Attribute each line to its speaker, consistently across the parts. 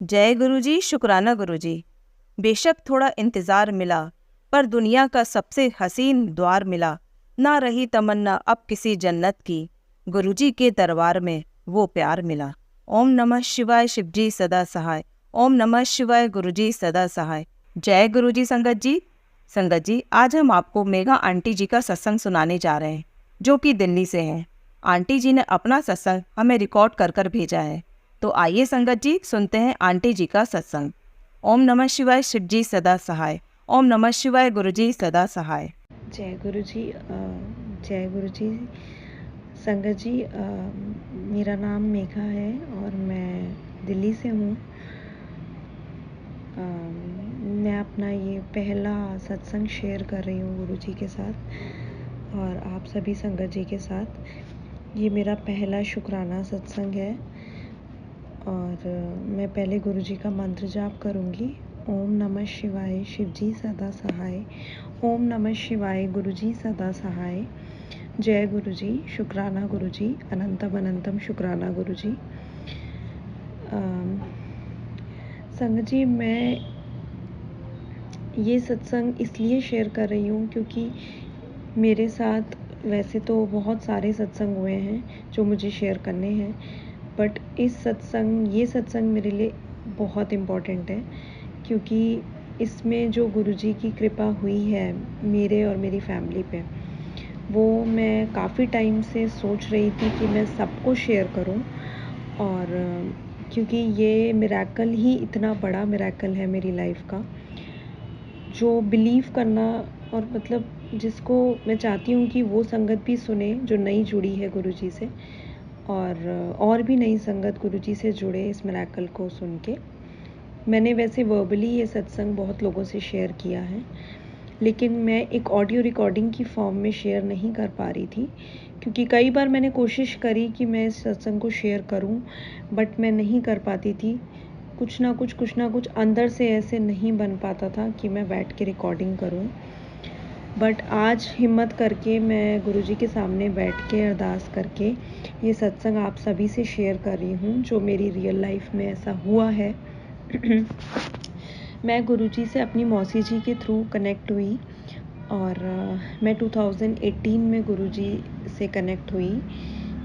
Speaker 1: जय गुरुजी, शुक्राना गुरुजी। बेशक थोड़ा इंतज़ार मिला, पर दुनिया का सबसे हसीन द्वार मिला। ना रही तमन्ना अब किसी जन्नत की, गुरुजी के दरबार में वो प्यार मिला। ओम नमः शिवाय, शिवजी सदा सहाय। ओम नमः शिवाय, गुरुजी सदा सहाय। जय गुरुजी। संगत जी, आज हम आपको मेघा आंटी जी का सत्संग सुनाने जा रहे हैं, जो कि दिल्ली से हैं। आंटी जी ने अपना सत्संग हमें रिकॉर्ड कर कर भेजा है। तो आइए संगत जी, सुनते हैं आंटी जी का सत्संग। ओम नमः शिवाय, शिवजी सदा सहाय। ओम नमः शिवाय, गुरुजी सदा सहाय।
Speaker 2: जय गुरु जी। जय गुरु जी। संगत जी, मेरा नाम मेघा है और मैं दिल्ली से हूँ। मैं अपना ये पहला सत्संग शेयर कर रही हूँ गुरु जी के साथ और आप सभी संगत जी के साथ। ये मेरा पहला शुक्राना सत्संग है और मैं पहले गुरु जी का मंत्र जाप करूँगी। ओम नमः शिवाय, शिवजी सदा सहाय। ओम नमः शिवाय, गुरुजी सदा सहाय। जय गुरुजी, शुक्राना गुरुजी, अनंतम अनंतम शुक्राना गुरुजी। संगत जी, मैं ये सत्संग इसलिए शेयर कर रही हूँ क्योंकि मेरे साथ वैसे तो बहुत सारे सत्संग हुए हैं जो मुझे शेयर करने हैं, बट ये सत्संग मेरे लिए बहुत इम्पोर्टेंट है क्योंकि इसमें जो गुरुजी की कृपा हुई है मेरे और मेरी फैमिली पे, वो मैं काफ़ी टाइम से सोच रही थी कि मैं सबको शेयर करूं। और क्योंकि ये मिरेकल ही इतना बड़ा मिरेकल है मेरी लाइफ का, जो बिलीव करना और मतलब जिसको मैं चाहती हूँ कि वो संगत भी सुने जो नई जुड़ी है गुरुजी से, और भी नई संगत गुरुजी से जुड़े इस मिरेकल को सुन के। मैंने वैसे वर्बली ये सत्संग बहुत लोगों से शेयर किया है, लेकिन मैं एक ऑडियो रिकॉर्डिंग की फॉर्म में शेयर नहीं कर पा रही थी क्योंकि कई बार मैंने कोशिश करी कि मैं इस सत्संग को शेयर करूं, बट मैं नहीं कर पाती थी। कुछ ना कुछ अंदर से ऐसे नहीं बन पाता था कि मैं बैठ के रिकॉर्डिंग करूं। बट आज हिम्मत करके मैं गुरुजी के सामने बैठ के अरदास करके ये सत्संग आप सभी से शेयर कर रही हूँ, जो मेरी रियल लाइफ में ऐसा हुआ है। मैं गुरुजी से अपनी मौसी जी के थ्रू कनेक्ट हुई और मैं 2018 में गुरुजी से कनेक्ट हुई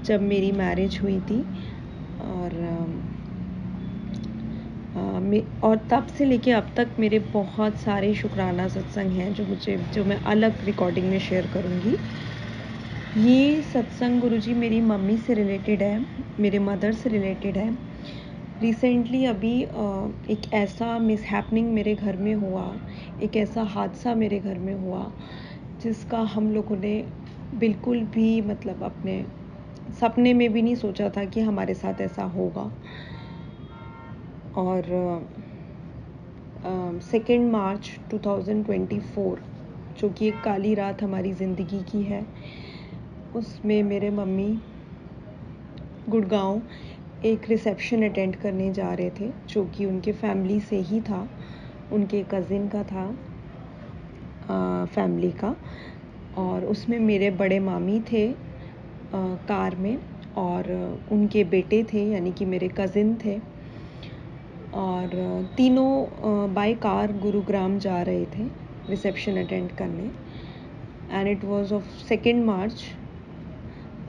Speaker 2: जब मेरी मैरिज हुई थी। और तब से लेके अब तक मेरे बहुत सारे शुक्राना सत्संग हैं जो मैं अलग रिकॉर्डिंग में शेयर करूँगी। ये सत्संग गुरुजी मेरी मम्मी से रिलेटेड है, मेरे मदर से रिलेटेड है। रिसेंटली अभी एक ऐसा मिसहैपनिंग मेरे घर में हुआ, एक ऐसा हादसा मेरे घर में हुआ जिसका हम लोगों ने बिल्कुल भी मतलब अपने सपने में भी नहीं सोचा था कि हमारे साथ ऐसा होगा। और 2 मार्च 2024, जो कि एक काली रात हमारी ज़िंदगी की है, उसमें मेरे मम्मी गुड़गांव एक रिसेप्शन अटेंड करने जा रहे थे, जो कि उनके फैमिली से ही था, उनके कज़िन का था फैमिली का। और उसमें मेरे बड़े मामी थे कार में, और उनके बेटे थे यानी कि मेरे कज़िन थे, और तीनों बाय कार गुरुग्राम जा रहे थे रिसेप्शन अटेंड करने। एंड इट वाज ऑफ 2 मार्च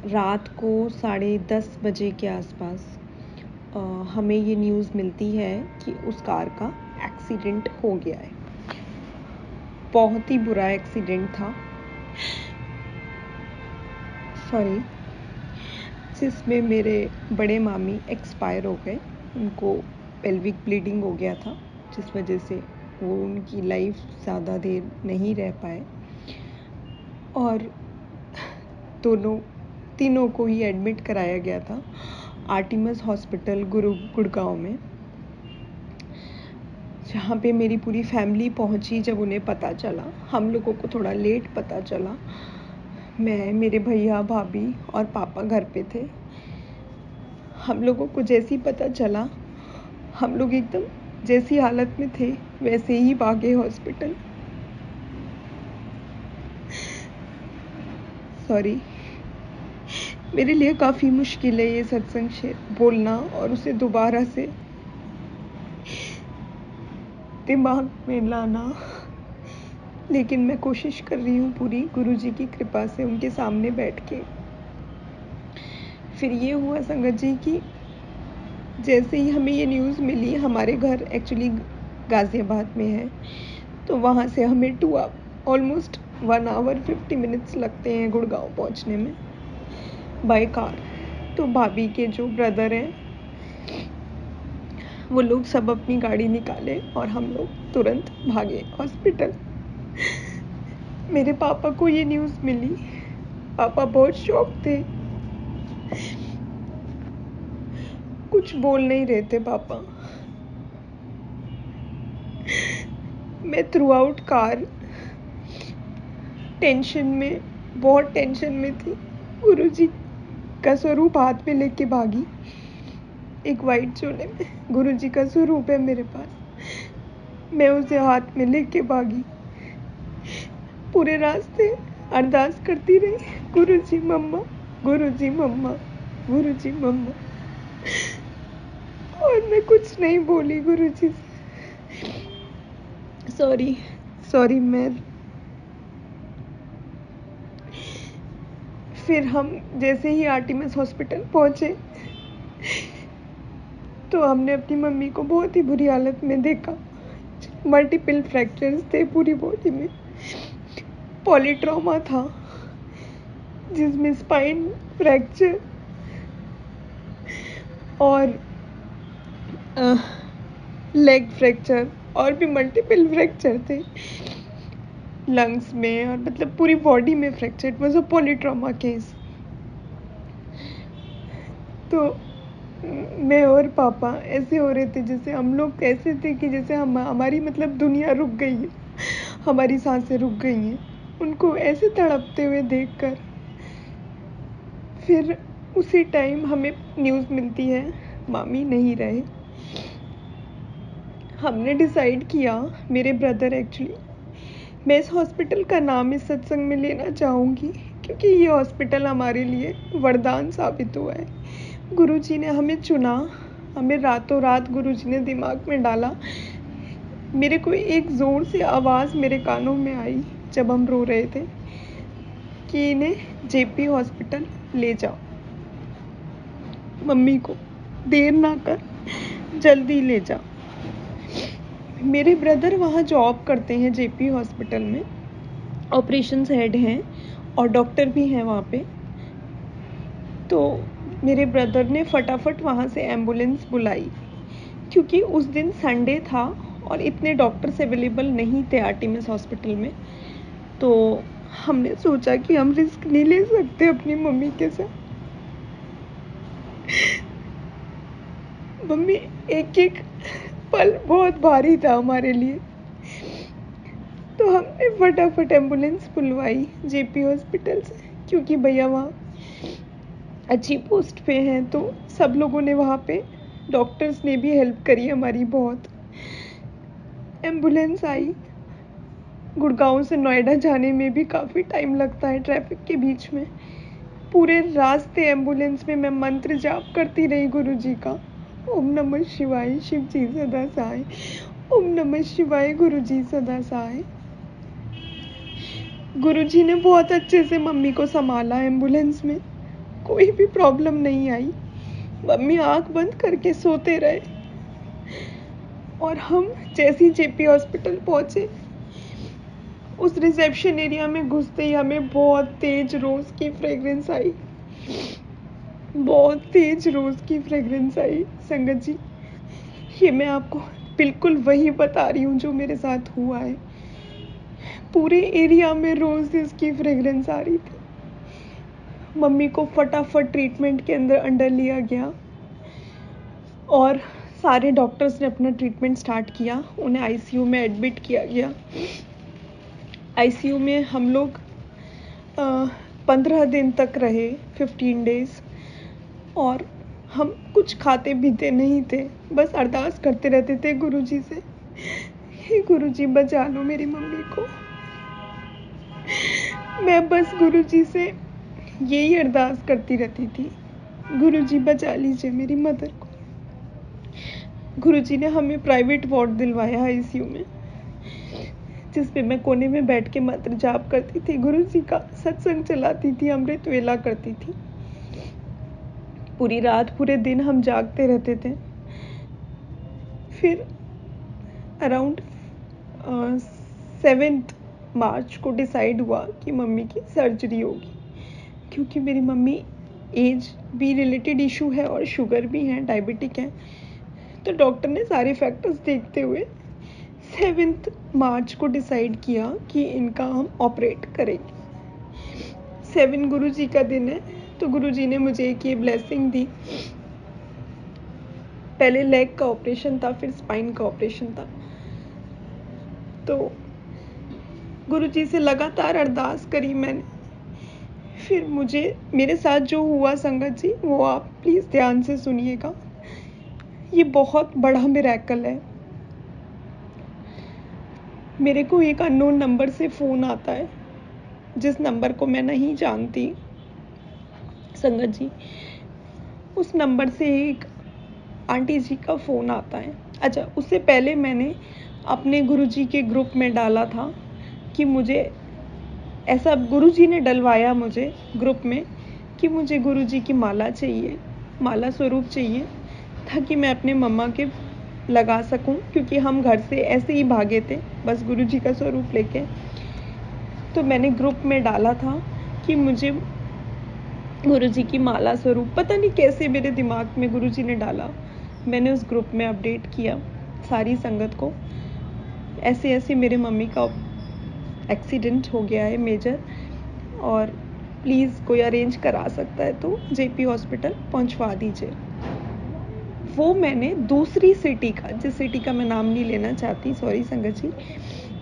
Speaker 2: रात को 10:30 बजे के आसपास हमें ये न्यूज़ मिलती है कि उस कार का एक्सीडेंट हो गया है। बहुत ही बुरा एक्सीडेंट था, जिसमें मेरे बड़े मामी एक्सपायर हो गए। उनको पेल्विक ब्लीडिंग हो गया था, जिस वजह से वो उनकी लाइफ ज़्यादा देर नहीं रह पाए, और तीनों को ही एडमिट कराया गया था आर्टिमस हॉस्पिटल गुड़गांव में, जहाँ पे मेरी पूरी फैमिली पहुँची। जब उन्हें पता चला, हम लोगों को थोड़ा लेट पता चला, मैं, मेरे भैया, भाभी और पापा घर पे थे। हम लोगों को जैसे ही पता चला, हम लोग एकदम जैसी हालत में थे वैसे ही भागे हॉस्पिटल। मेरे लिए काफ़ी मुश्किल है ये सत्संग बोलना और उसे दोबारा से दिमाग में लाना, लेकिन मैं कोशिश कर रही हूँ पूरी गुरुजी की कृपा से उनके सामने बैठ के। फिर ये हुआ संगत जी कि जैसे ही हमें ये न्यूज़ मिली, हमारे घर एक्चुअली गाज़ियाबाद में है, तो वहाँ से हमें ऑलमोस्ट 1 आवर 50 मिनट्स लगते हैं गुड़गांव पहुँचने में बाय कार। तो भाभी के जो ब्रदर हैं वो लोग सब अपनी गाड़ी निकाले और हम लोग तुरंत भागे हॉस्पिटल। मेरे पापा को ये न्यूज़ मिली, पापा बहुत शॉक थे, कुछ बोल नहीं रहे थे पापा। मैं थ्रू आउट कार बहुत टेंशन में थी। गुरुजी का स्वरूप हाथ में लेके भागी, एक वाइट चोले में गुरुजी का स्वरूप है मेरे पास। मैं उसे हाथ में लेके भागी, पूरे रास्ते अरदास करती रही, गुरुजी मम्मा, गुरुजी मम्मा, गुरुजी मम्मा। और मैं कुछ नहीं बोली गुरुजी से। सॉरी मैं। फिर हम जैसे ही आर्टिमस हॉस्पिटल पहुंचे तो हमने अपनी मम्मी को बहुत ही बुरी हालत में देखा। मल्टीपल फ्रैक्चर्स थे पूरी बॉडी में, पॉलीट्रॉमा था जिसमें स्पाइन फ्रैक्चर और लेग फ्रैक्चर और भी मल्टीपल फ्रैक्चर थे लंग्स में, और मतलब पूरी बॉडी में fracture. It was a polytrauma case. तो मैं और पापा ऐसे हो रहे थे जैसे हम लोग कैसे थे कि जैसे हमारी मतलब दुनिया रुक गई है, हमारी सांसें रुक गई हैं उनको ऐसे तड़पते हुए देखकर। फिर उसी टाइम हमें न्यूज़ मिलती है मामी नहीं रहे। हमने डिसाइड किया, मेरे ब्रदर एक्चुअली, मैं इस हॉस्पिटल का नाम इस सत्संग में लेना चाहूँगी क्योंकि ये हॉस्पिटल हमारे लिए वरदान साबित हुआ है। गुरुजी ने हमें चुना, हमें रातों रात गुरुजी ने दिमाग में डाला। मेरे को एक ज़ोर से आवाज़ मेरे कानों में आई जब हम रो रहे थे कि इन्हें जेपी हॉस्पिटल ले जाओ, मम्मी को देर ना कर, जल्दी ले जाओ। मेरे ब्रदर वहाँ जॉब करते हैं जेपी हॉस्पिटल में, ऑपरेशंस हेड हैं और डॉक्टर भी हैं वहाँ पे। तो मेरे ब्रदर ने फटाफट वहाँ से एम्बुलेंस बुलाई क्योंकि उस दिन संडे था और इतने डॉक्टर्स अवेलेबल नहीं थे आर्टिमस हॉस्पिटल में। तो हमने सोचा कि हम रिस्क नहीं ले सकते अपनी मम्मी के साथ। मम्मी एक एक पल बहुत भारी था हमारे लिए। तो हमने फटाफट एम्बुलेंस बुलवाई जेपी हॉस्पिटल से क्योंकि भैया वहाँ अच्छी पोस्ट पे हैं। तो सब लोगों ने वहाँ पे, डॉक्टर्स ने भी हेल्प करी हमारी बहुत। एम्बुलेंस आई। गुड़गांव से नोएडा जाने में भी काफ़ी टाइम लगता है ट्रैफिक के बीच में। पूरे रास्ते एम्बुलेंस में मैं मंत्र जाप करती रही गुरुजी का, ओम नमः शिवाय शिव जी सदा सहाय, ओम नमः शिवाय गुरुजी सदा सहाय। गुरुजी ने बहुत अच्छे से मम्मी को संभाला एम्बुलेंस में, कोई भी प्रॉब्लम नहीं आई। मम्मी आंख बंद करके सोते रहे। और हम जैसे ही जेपी हॉस्पिटल पहुंचे, उस रिसेप्शन एरिया में घुसते ही हमें बहुत तेज रोज़ की फ्रेगरेंस आई, बहुत तेज रोज़ की फ्रेगरेंस आई। संगत जी, ये मैं आपको बिल्कुल वही बता रही हूँ जो मेरे साथ हुआ है। पूरे एरिया में रोज़ेस की फ्रेगरेंस आ रही थी। मम्मी को फटाफट ट्रीटमेंट के अंदर लिया गया और सारे डॉक्टर्स ने अपना ट्रीटमेंट स्टार्ट किया। उन्हें आईसीयू में एडमिट किया गया। आईसीयू में हम लोग 15 दिन तक रहे, 15 डेज़। और हम कुछ खाते पीते नहीं थे, बस अरदास करते रहते थे गुरुजी से, हे गुरुजी बचा लो मेरी मम्मी को। मैं बस गुरुजी से यही अरदास करती रहती थी, गुरुजी बचा लीजिए मेरी मदर को। गुरुजी ने हमें प्राइवेट वार्ड दिलवाया आईसीयू में, जिस पे मैं कोने में बैठ के मंत्र जाप करती थी, गुरुजी का सत्संग चलाती थी, अमृत वेला करती थी। पूरी रात पूरे दिन हम जागते रहते थे। फिर अराउंड 7 मार्च को डिसाइड हुआ कि मम्मी की सर्जरी होगी, क्योंकि मेरी मम्मी एज भी रिलेटेड इशू है और शुगर भी है, डायबिटिक है। तो डॉक्टर ने सारे फैक्टर्स देखते हुए 7 मार्च को डिसाइड किया कि इनका हम ऑपरेट करेंगे। 7 गुरुजी का दिन है, तो गुरुजी ने मुझे एक ये ब्लेसिंग दी। पहले लेग का ऑपरेशन था, फिर स्पाइन का ऑपरेशन था। तो गुरुजी से लगातार अरदास करी मैंने। फिर मेरे साथ जो हुआ संगत जी, वो आप प्लीज़ ध्यान से सुनिएगा। ये बहुत बड़ा मिरेकल है। मेरे को एक अननोन नंबर से फ़ोन आता है, जिस नंबर को मैं नहीं जानती संगत जी। उस नंबर से एक आंटी जी का फ़ोन आता है। अच्छा, उससे पहले मैंने अपने गुरुजी के ग्रुप में डाला था कि मुझे ऐसा, गुरुजी ने डलवाया मुझे ग्रुप में कि मुझे गुरुजी की माला चाहिए, माला स्वरूप चाहिए, ताकि मैं अपने मम्मा के लगा सकूं, क्योंकि हम घर से ऐसे ही भागे थे बस गुरुजी का स्वरूप लेके। तो मैंने ग्रुप में डाला था कि मुझे गुरुजी की माला स्वरूप, पता नहीं कैसे मेरे दिमाग में गुरुजी ने डाला। मैंने उस ग्रुप में अपडेट किया सारी संगत को, ऐसे ऐसे मेरे मम्मी का एक्सीडेंट हो गया है मेजर, और प्लीज़ कोई अरेंज करा सकता है तो जेपी हॉस्पिटल पहुंचवा दीजिए। वो मैंने दूसरी सिटी का, जिस सिटी का मैं नाम नहीं लेना चाहती, सॉरी संगत जी,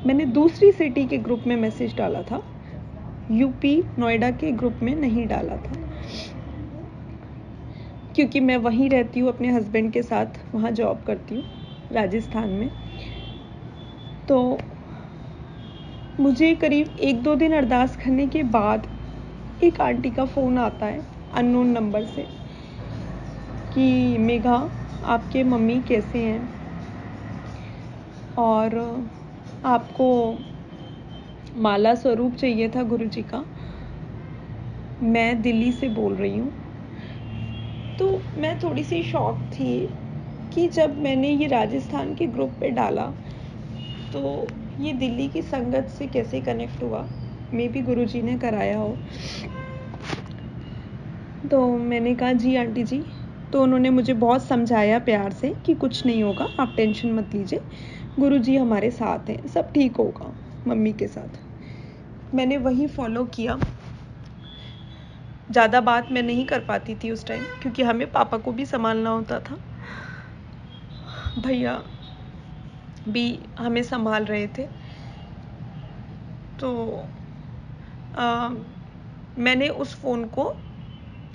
Speaker 2: मैंने दूसरी सिटी के ग्रुप में मैसेज डाला था, यूपी नोएडा के ग्रुप में नहीं डाला था, क्योंकि मैं वहीं रहती हूँ अपने हस्बैंड के साथ, वहाँ जॉब करती हूँ राजस्थान में। तो मुझे करीब 1-2 दिन अरदास करने के बाद एक आंटी का फ़ोन आता है अननोन नंबर से कि मेघा, आपके मम्मी कैसे हैं और आपको माला स्वरूप चाहिए था गुरुजी का, मैं दिल्ली से बोल रही हूँ। तो मैं थोड़ी सी शॉक थी कि जब मैंने ये राजस्थान के ग्रुप पे डाला तो ये दिल्ली की संगत से कैसे कनेक्ट हुआ, मे बी गुरुजी ने कराया हो। तो मैंने कहा जी आंटी जी, तो उन्होंने मुझे बहुत समझाया प्यार से कि कुछ नहीं होगा, आप टेंशन मत लीजिए, गुरुजी हमारे साथ हैं, सब ठीक होगा मम्मी के साथ। मैंने वही फॉलो किया। ज़्यादा बात मैं नहीं कर पाती थी उस टाइम, क्योंकि हमें पापा को भी संभालना होता था, भैया भी हमें संभाल रहे थे। तो मैंने उस फ़ोन को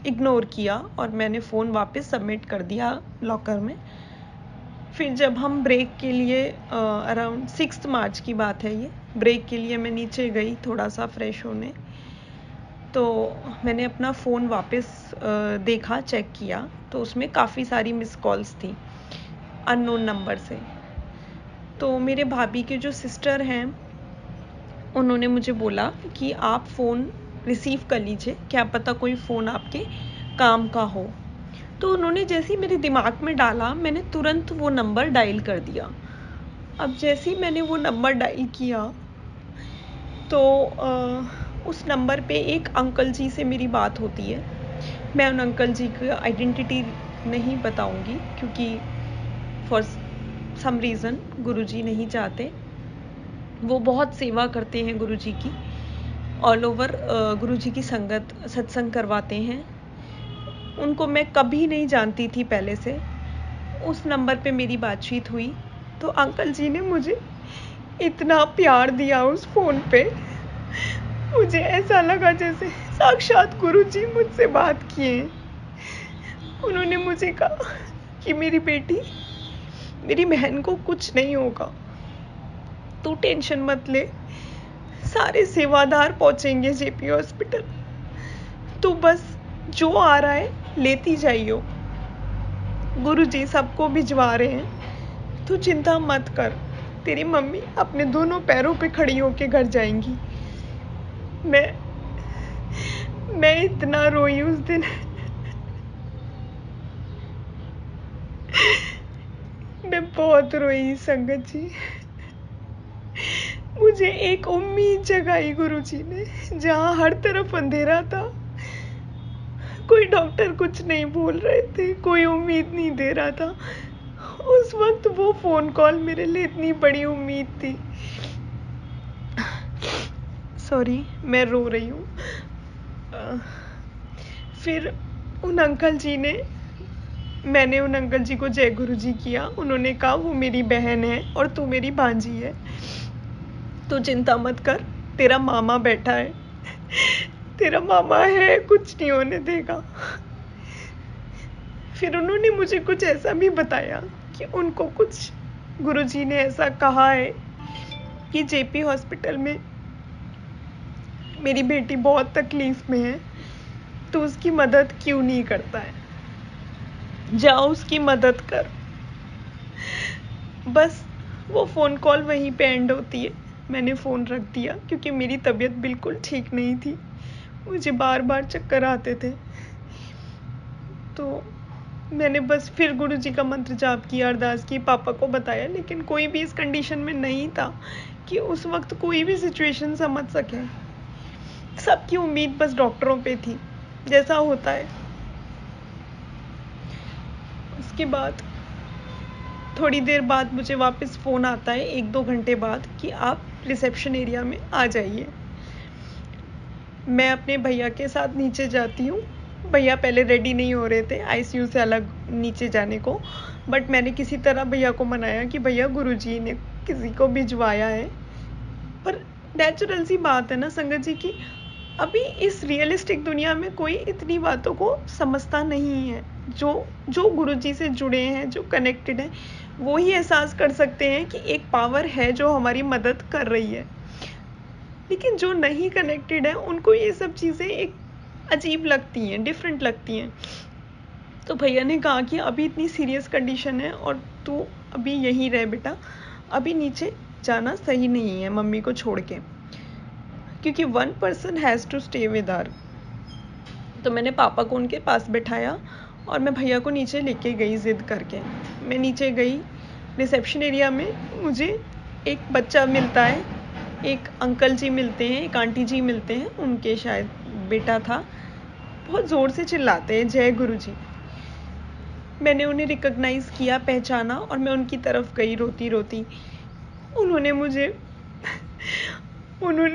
Speaker 2: इग्नोर किया और मैंने फ़ोन वापस सबमिट कर दिया लॉकर में। फिर जब हम ब्रेक के लिए, अराउंड 6 मार्च की बात है ये, ब्रेक के लिए मैं नीचे गई थोड़ा सा फ्रेश होने, तो मैंने अपना फ़ोन वापस देखा, चेक किया, तो उसमें काफ़ी सारी मिस कॉल्स थी अननोन नंबर से। तो मेरे भाभी के जो सिस्टर हैं, उन्होंने मुझे बोला कि आप फ़ोन रिसीव कर लीजिए, क्या पता कोई फ़ोन आपके काम का हो। तो उन्होंने जैसे ही मेरे दिमाग में डाला, मैंने तुरंत वो नंबर डायल कर दिया। अब जैसे ही मैंने वो नंबर डायल किया तो उस नंबर पे एक अंकल जी से मेरी बात होती है। मैं उन अंकल जी की आइडेंटिटी नहीं बताऊंगी, क्योंकि फॉर सम रीज़न गुरुजी नहीं चाहते। वो बहुत सेवा करते हैं गुरुजी की, ऑल ओवर गुरुजी की संगत सत्संग करवाते हैं। उनको मैं कभी नहीं जानती थी पहले से। उस नंबर पे मेरी बातचीत हुई तो अंकल जी ने मुझे इतना प्यार दिया उस फ़ोन पे, मुझे ऐसा लगा जैसे साक्षात गुरुजी मुझसे बात किए। उन्होंने मुझे कहा कि मेरी बेटी, मेरी बहन को कुछ नहीं होगा, तू टेंशन मत ले, सारे सेवादार पहुंचेंगे जेपी हॉस्पिटल, तू बस जो आ रहा है लेती जाइयो, गुरुजी सबको भिजवा रहे हैं, तू चिंता मत कर, तेरी मम्मी अपने दोनों पैरों पे खड़ी होके घर जाएंगी। मैं इतना रोई उस दिन। मैं बहुत रोई संगत जी। मुझे एक उम्मीद जगाई गुरुजी ने, जहाँ हर तरफ अंधेरा था। कोई डॉक्टर कुछ नहीं बोल रहे थे, कोई उम्मीद नहीं दे रहा था। उस वक्त वो फोन कॉल मेरे लिए इतनी बड़ी उम्मीद थी। सॉरी, मैं रो रही हूँ। फिर मैंने उन अंकल जी को जय गुरु जी किया। उन्होंने कहा वो मेरी बहन है और तू मेरी भांजी है, तू चिंता मत कर, तेरा मामा बैठा है, तेरा मामा है, कुछ नहीं होने देगा। फिर उन्होंने मुझे कुछ ऐसा भी बताया कि उनको कुछ गुरुजी ने ऐसा कहा है कि जेपी हॉस्पिटल में मेरी बेटी बहुत तकलीफ में है, तो उसकी मदद क्यों नहीं करता है, जाओ उसकी मदद कर। बस वो फ़ोन कॉल वहीं पे एंड होती है। मैंने फ़ोन रख दिया क्योंकि मेरी तबीयत बिल्कुल ठीक नहीं थी, मुझे बार बार चक्कर आते थे। तो मैंने बस फिर गुरुजी का मंत्र जाप किया, अरदास की, पापा को बताया, लेकिन कोई भी इस कंडीशन में नहीं था कि उस वक्त कोई भी सिचुएशन समझ सके। सबकी उम्मीद बस डॉक्टरों पे थी, जैसा होता है। उसके बाद थोड़ी देर बाद मुझे वापस फ़ोन आता है, 1-2 घंटे बाद, कि आप रिसेप्शन एरिया में आ जाइए। मैं अपने भैया के साथ नीचे जाती हूँ। भैया पहले रेडी नहीं हो रहे थे आईसीयू से अलग नीचे जाने को, बट मैंने किसी तरह भैया को मनाया कि भैया गुरुजी ने किसी को भिजवाया है। पर नेचुरल सी बात है ना संगत जी की अभी इस रियलिस्टिक दुनिया में कोई इतनी बातों को समझता नहीं है। जो गुरुजी से जुड़े हैं, जो कनेक्टेड हैं, वो ही एहसास कर सकते हैं कि एक पावर है जो हमारी मदद कर रही है। लेकिन जो नहीं कनेक्टेड है उनको ये सब चीज़ें एक अजीब लगती हैं, डिफरेंट लगती हैं। तो भैया ने कहा कि अभी इतनी सीरियस कंडीशन है और तू अभी यहीं रह बेटा, अभी नीचे जाना सही नहीं है मम्मी को छोड़ के, क्योंकि 1 person has to stay with her. तो मैंने पापा को उनके पास बिठाया और मैं भैया को नीचे लेके गई ज़िद करके। मैं नीचे गई, रिसेप्शन एरिया में मुझे एक बच्चा मिलता है, एक अंकल जी मिलते हैं, एक आंटी जी मिलते हैं, उनके शायद बेटा था। बहुत ज़ोर से चिल्लाते हैं जय गुरु जी। मैंने उन्हें रिकॉग्नाइज़ किया, पहचाना और मैं उनकी तरफ गई रोती रोती। उन्होंने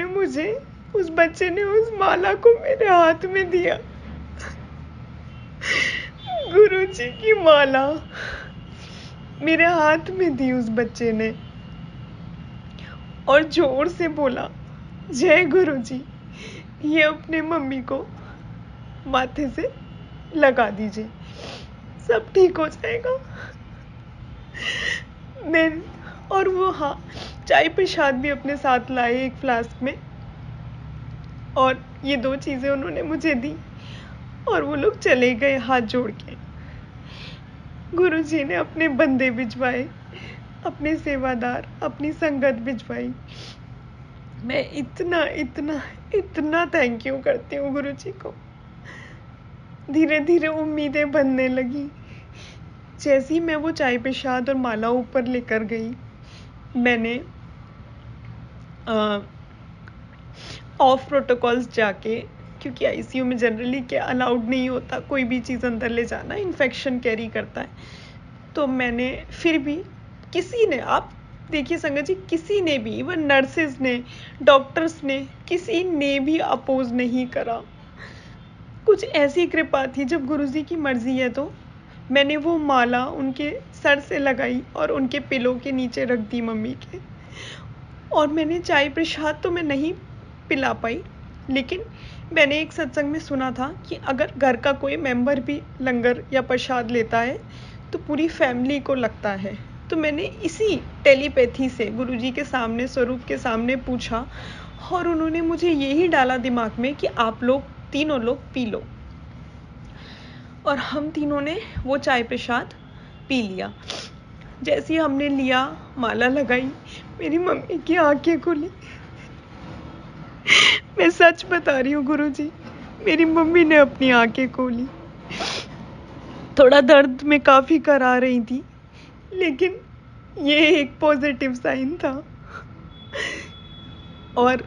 Speaker 2: मुझे उस बच्चे ने उस माला को मेरे हाथ में दिया, गुरुजी की माला मेरे हाथ में दी उस बच्चे ने और जोर से बोला, जय गुरुजी, ये अपने मम्मी को माथे से लगा दीजिए, सब ठीक हो जाएगा। मैं और वो हाँ, चाय प्रसाद भी अपने साथ लाए एक फ्लास्क में, और ये 2 चीज़ें उन्होंने मुझे दी और वो लोग चले गए हाथ जोड़ के। गुरुजी ने अपने बंदे भिजवाए, अपने सेवादार, अपनी संगत भिजवाई। मैं इतना इतना इतना थैंक यू करती हूँ गुरुजी को। धीरे धीरे उम्मीदें बनने लगी। जैसे ही मैं वो चाय प्रसाद और माला ऊपर लेकर गई, मैंने ऑफ प्रोटोकॉल्स जाके, क्योंकि आईसीयू में जनरली क्या अलाउड नहीं होता कोई भी चीज़ अंदर ले जाना, इन्फेक्शन कैरी करता है। तो मैंने फिर भी, किसी ने, आप देखिए संगत जी, किसी ने भी, इवन नर्सेज ने, डॉक्टर्स ने, किसी ने भी अपोज नहीं करा। कुछ ऐसी कृपा थी, जब गुरुजी की मर्जी है तो मैंने वो माला उनके सर से लगाई और उनके पिलो के नीचे रख दी मम्मी के। और मैंने चाय प्रसाद तो मैं नहीं पिला पाई, लेकिन मैंने एक सत्संग में सुना था कि अगर घर का कोई मेंबर भी लंगर या प्रसाद लेता है तो पूरी फैमिली को लगता है। तो मैंने इसी टेलीपैथी से गुरुजी के सामने, स्वरूप के सामने पूछा और उन्होंने मुझे यही डाला दिमाग में कि आप लोग तीनों लोग पी लो। और हम तीनों ने वो चाय प्रसाद पी लिया। जैसे ही हमने लिया, माला लगाई, मेरी मम्मी की आंखें खुली। मैं सच बता रही हूँ गुरुजी, मेरी मम्मी ने अपनी आंखें खोली। थोड़ा दर्द में काफ़ी करा रही थी, लेकिन ये एक पॉजिटिव साइन था। और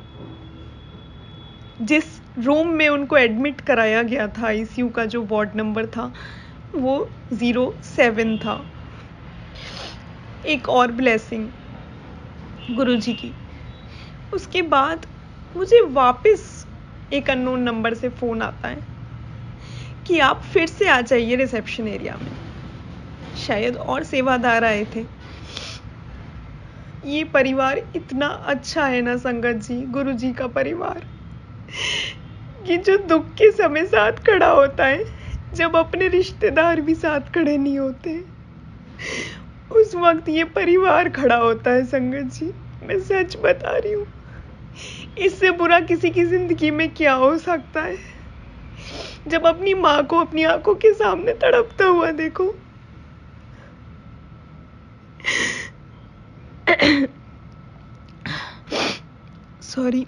Speaker 2: जिस रूम में उनको एडमिट कराया गया था, आईसीयू का जो वार्ड नंबर था, वो 07 था। एक और ब्लेसिंग गुरुजी की। उसके बाद मुझे वापस एक अननोन नंबर से फ़ोन आता है कि आप फिर से आ जाइए रिसेप्शन एरिया में। शायद और सेवादार आए थे। ये परिवार इतना अच्छा है ना संगत जी, गुरुजी का परिवार, कि जो दुख के समय साथ खड़ा होता है, जब अपने रिश्तेदार भी साथ खड़े नहीं होते, उस वक्त ये परिवार खड़ा होता है संगत जी। मैं सच बता रही हूँ, इससे बुरा किसी की जिंदगी में क्या हो सकता है। जब अपनी माँ को अपनी आंखों के सामने तड़पता हुआ देखो। सॉरी।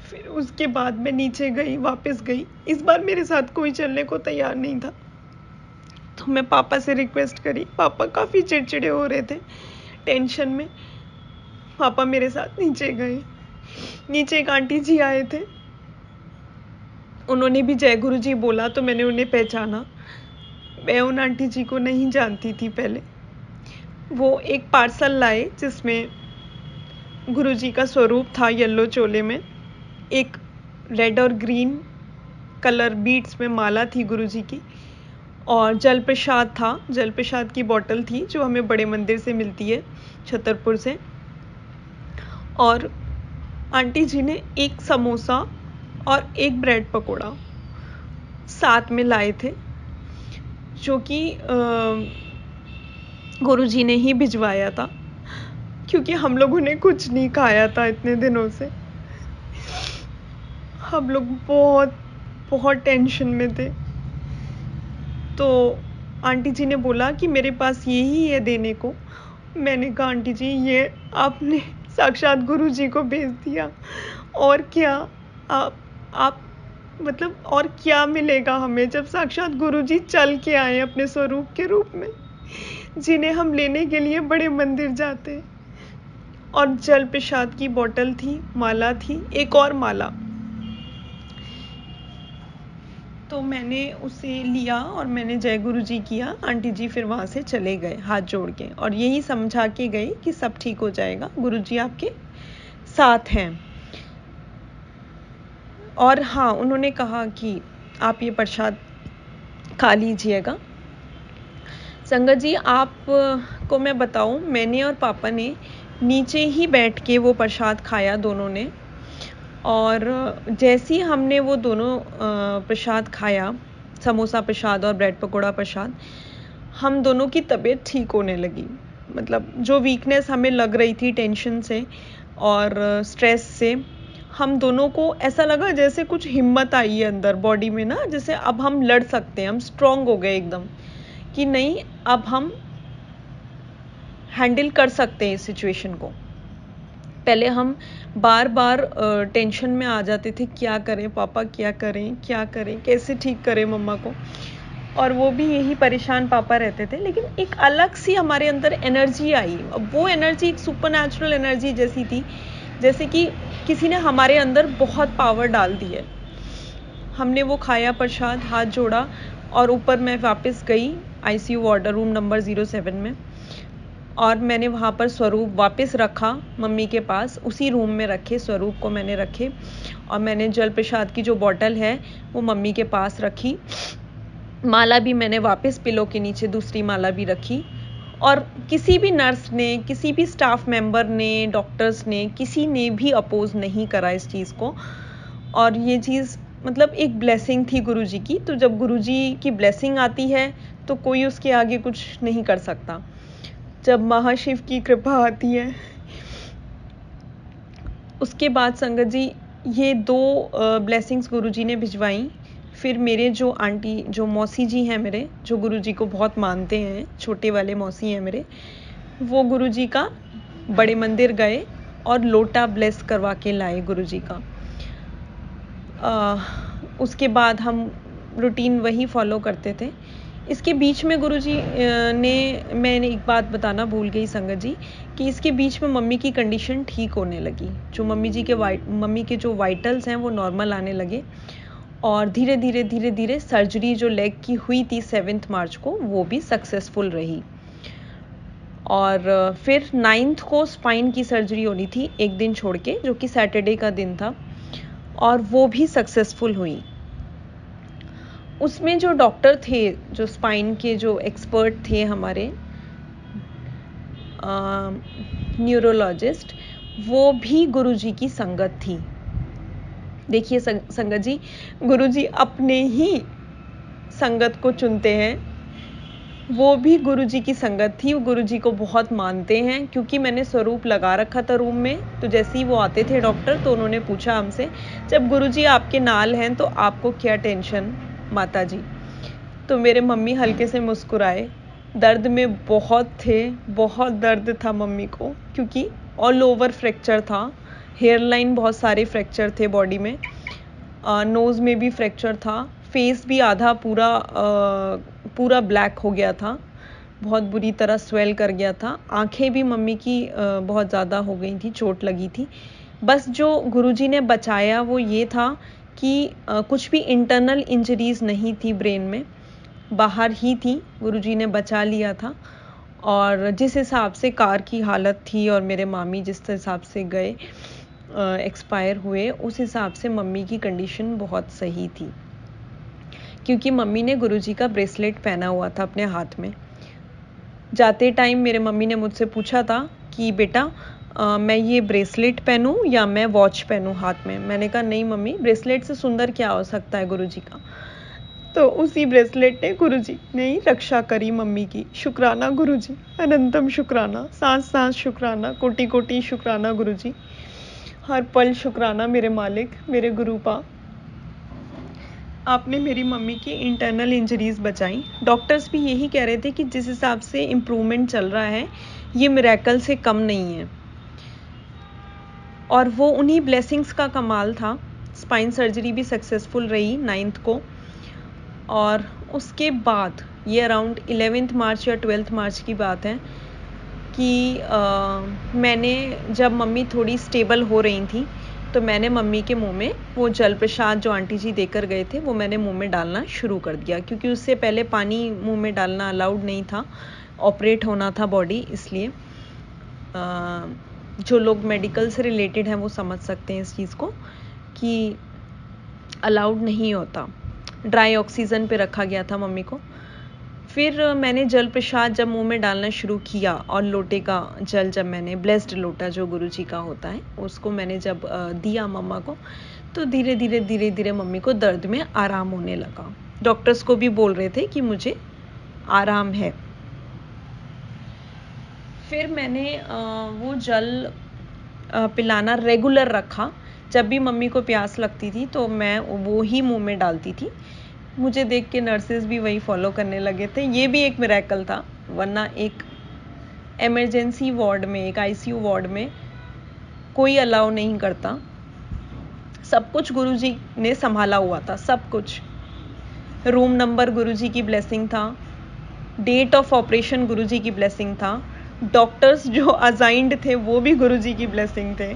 Speaker 2: फिर उसके बाद मैं नीचे गई, वापस गई। इस बार मेरे साथ कोई चलने को तैयार नहीं था, तो मैं पापा से रिक्वेस्ट करी। पापा काफ़ी चिड़चिड़े हो रहे थे, टेंशन में। पापा मेरे साथ नीचे गए। नीचे एक आंटी जी आए थे, उन्होंने भी जय गुरु जी बोला, तो मैंने उन्हें पहचाना। मैं उन आंटी जी को नहीं जानती थी पहले। वो एक पार्सल लाए जिसमें गुरुजी का स्वरूप था येलो चोले में। एक रेड और ग्रीन कलर बीड्स में माला थी गुरुजी की, और जल प्रसाद था। जल प्रसाद की बॉटल थी जो हमें बड़े मंदिर से मिलती है, छतरपुर से। और आंटी जी ने एक समोसा और एक ब्रेड पकोड़ा साथ में लाए थे, जो कि गुरुजी ने ही भिजवाया था, क्योंकि हम लोगों ने कुछ नहीं खाया था इतने दिनों से। हम लोग बहुत बहुत टेंशन में थे। तो आंटी जी ने बोला कि मेरे पास ये ही है देने को। मैंने कहा आंटी जी, ये आपने साक्षात गुरु जी को भेज दिया, और क्या आप मतलब और क्या मिलेगा हमें, जब साक्षात गुरु जी चल के आए अपने स्वरूप के रूप में, जिन्हें हम लेने के लिए बड़े मंदिर जाते। और जल प्रसाद की बोतल थी, माला थी, एक और माला। तो मैंने उसे लिया और मैंने जय गुरु जी किया। आंटी जी फिर वहाँ से चले गए हाथ जोड़ के, और यही समझा के गए कि सब ठीक हो जाएगा, गुरु जी आपके साथ हैं। और हाँ, उन्होंने कहा कि आप ये प्रसाद खा लीजिएगा। संगत जी, आप को मैं बताऊं, मैंने और पापा ने नीचे ही बैठ के वो प्रसाद खाया दोनों ने। और जैसे ही हमने वो दोनों प्रसाद खाया, समोसा प्रसाद और ब्रेड पकोड़ा प्रसाद, हम दोनों की तबीयत ठीक होने लगी। मतलब जो वीकनेस हमें लग रही थी टेंशन से और स्ट्रेस से, हम दोनों को ऐसा लगा जैसे कुछ हिम्मत आई है अंदर बॉडी में ना, जैसे अब हम लड़ सकते हैं, हम स्ट्रांग हो गए एकदम, कि नहीं अब हम हैंडल कर सकते हैं इस सिचुएशन को। पहले हम बार बार टेंशन में आ जाते थे, क्या करें पापा, क्या करें क्या करें, कैसे ठीक करें मम्मा को। और वो भी यही परेशान पापा रहते थे। लेकिन एक अलग सी हमारे अंदर एनर्जी आई। अब वो एनर्जी एक सुपरनैचुरल एनर्जी जैसी थी, जैसे कि किसी ने हमारे अंदर बहुत पावर डाल दी है। हमने वो खाया प्रसाद, हाथ जोड़ा, और ऊपर मैं वापस गई आईसीयू वार्ड रूम नंबर 07 में। और मैंने वहाँ पर स्वरूप वापस रखा मम्मी के पास, उसी रूम में रखे स्वरूप को मैंने रखे। और मैंने जल प्रसाद की जो बॉटल है वो मम्मी के पास रखी। माला भी मैंने वापस पिलो के नीचे दूसरी माला भी रखी। और किसी भी नर्स ने, किसी भी स्टाफ मेंबर ने, डॉक्टर्स ने, किसी ने भी अपोज नहीं करा इस चीज़ को। और ये चीज़ मतलब एक ब्लेसिंग थी गुरुजी की। तो जब गुरुजी की ब्लेसिंग आती है तो कोई उसके आगे कुछ नहीं कर सकता। जब महाशिव की कृपा आती है। उसके बाद संगत जी, ये 2 ब्लेसिंग्स गुरुजी ने भिजवाई। फिर मेरे जो आंटी, जो मौसी जी हैं मेरे, जो गुरुजी को बहुत मानते हैं, छोटे वाले मौसी हैं मेरे, वो गुरुजी का बड़े मंदिर गए और लोटा ब्लेस करवा के लाए गुरुजी का। उसके बाद हम रूटीन वही फॉलो करते थे। इसके बीच में गुरुजी मैंने एक बात बताना भूल गई संगत जी, कि इसके बीच में मम्मी की कंडीशन ठीक होने लगी। जो मम्मी के जो वाइटल्स हैं वो नॉर्मल आने लगे, और धीरे धीरे सर्जरी जो लेग की हुई थी 7 मार्च को, वो भी सक्सेसफुल रही। और फिर 9 को स्पाइन की सर्जरी होनी थी, एक दिन छोड़ के, जो कि सैटरडे का दिन था, और वो भी सक्सेसफुल हुई। उसमें जो डॉक्टर थे, जो स्पाइन के जो एक्सपर्ट थे हमारे न्यूरोलॉजिस्ट, वो भी गुरुजी की संगत थी। देखिए संगत जी, गुरुजी अपने ही संगत को चुनते हैं। वो भी गुरुजी की संगत थी, वो गुरुजी को बहुत मानते हैं, क्योंकि मैंने स्वरूप लगा रखा था रूम में। तो जैसे ही वो आते थे डॉक्टर, तो उन्होंने पूछा हमसे, जब गुरुजी आपके नाल हैं तो आपको क्या टेंशन माता जी? तो मेरे मम्मी हल्के से मुस्कुराए। दर्द में बहुत थे, बहुत दर्द था मम्मी को, क्योंकि ऑल ओवर फ्रैक्चर था। हेयर लाइन बहुत सारे फ्रैक्चर थे बॉडी में, नोज़ में भी फ्रैक्चर था, फेस भी आधा पूरा ब्लैक हो गया था, बहुत बुरी तरह स्वेल कर गया था। आंखें भी मम्मी की बहुत ज़्यादा हो गई थी, चोट लगी थी। बस जो गुरुजी ने बचाया वो ये था कि कुछ भी इंटरनल इंजरीज नहीं थी ब्रेन में, बाहर ही थी, गुरुजी ने बचा लिया था। और जिस हिसाब से कार की हालत थी और मेरे मामी जिस हिसाब से गए, एक्सपायर हुए, उस हिसाब से मम्मी की कंडीशन बहुत सही थी, क्योंकि मम्मी ने गुरुजी का ब्रेसलेट पहना हुआ था अपने हाथ में। जाते टाइम मेरे मम्मी ने मुझसे पूछा था कि बेटा मैं ये ब्रेसलेट पहनूं या मैं वॉच पहनूं हाथ में। मैंने कहा नहीं मम्मी, ब्रेसलेट से सुंदर क्या हो सकता है गुरुजी का। तो उसी ब्रेसलेट ने गुरुजी ने ही रक्षा करी मम्मी की। शुक्राना गुरुजी, अनंतम शुक्राना, सांस सांस शुक्राना, कोटि कोटि शुक्राना गुरुजी, हर पल शुक्राना मेरे मालिक, मेरे गुरुपा। आपने मेरी मम्मी की इंटरनल इंजरीज बचाई। डॉक्टर्स भी यही कह रहे थे कि जिस हिसाब से इम्प्रूवमेंट चल रहा है, ये मिरेकल से कम नहीं है। और वो उन्हीं ब्लेसिंग्स का कमाल था। स्पाइन सर्जरी भी सक्सेसफुल रही 9 को, और उसके बाद ये अराउंड 11 मार्च या 12 मार्च की बात है कि मैंने, जब मम्मी थोड़ी स्टेबल हो रही थी, तो मैंने मम्मी के मुंह में वो जल प्रसाद जो आंटी जी देकर गए थे, वो मैंने मुंह में डालना शुरू कर दिया, क्योंकि उससे पहले पानी मुंह में डालना अलाउड नहीं था, ऑपरेट होना था बॉडी, इसलिए। जो लोग मेडिकल से रिलेटेड हैं वो समझ सकते हैं इस चीज़ को, कि अलाउड नहीं होता। ड्राई ऑक्सीजन पे रखा गया था मम्मी को। फिर मैंने जल प्रसाद जब मुंह में डालना शुरू किया, और लोटे का जल, जब मैंने ब्लेस्ड लोटा जो गुरुजी का होता है, उसको मैंने जब दिया मम्मा को, तो धीरे धीरे मम्मी को दर्द में आराम होने लगा। डॉक्टर्स को भी बोल रहे थे कि मुझे आराम है। फिर मैंने वो जल पिलाना रेगुलर रखा। जब भी मम्मी को प्यास लगती थी तो मैं वो ही मुंह में डालती थी। मुझे देख के नर्सेज भी वही फॉलो करने लगे थे। ये भी एक मिरेकल था, वरना एक इमरजेंसी वार्ड में, एक आईसीयू वार्ड में कोई अलाउ नहीं करता। सब कुछ गुरुजी ने संभाला हुआ था, सब कुछ। रूम नंबर गुरुजी की ब्लेसिंग था, डेट ऑफ ऑपरेशन गुरुजी की ब्लेसिंग था, डॉक्टर्स जो असाइंड थे वो भी गुरुजी की ब्लेसिंग थे।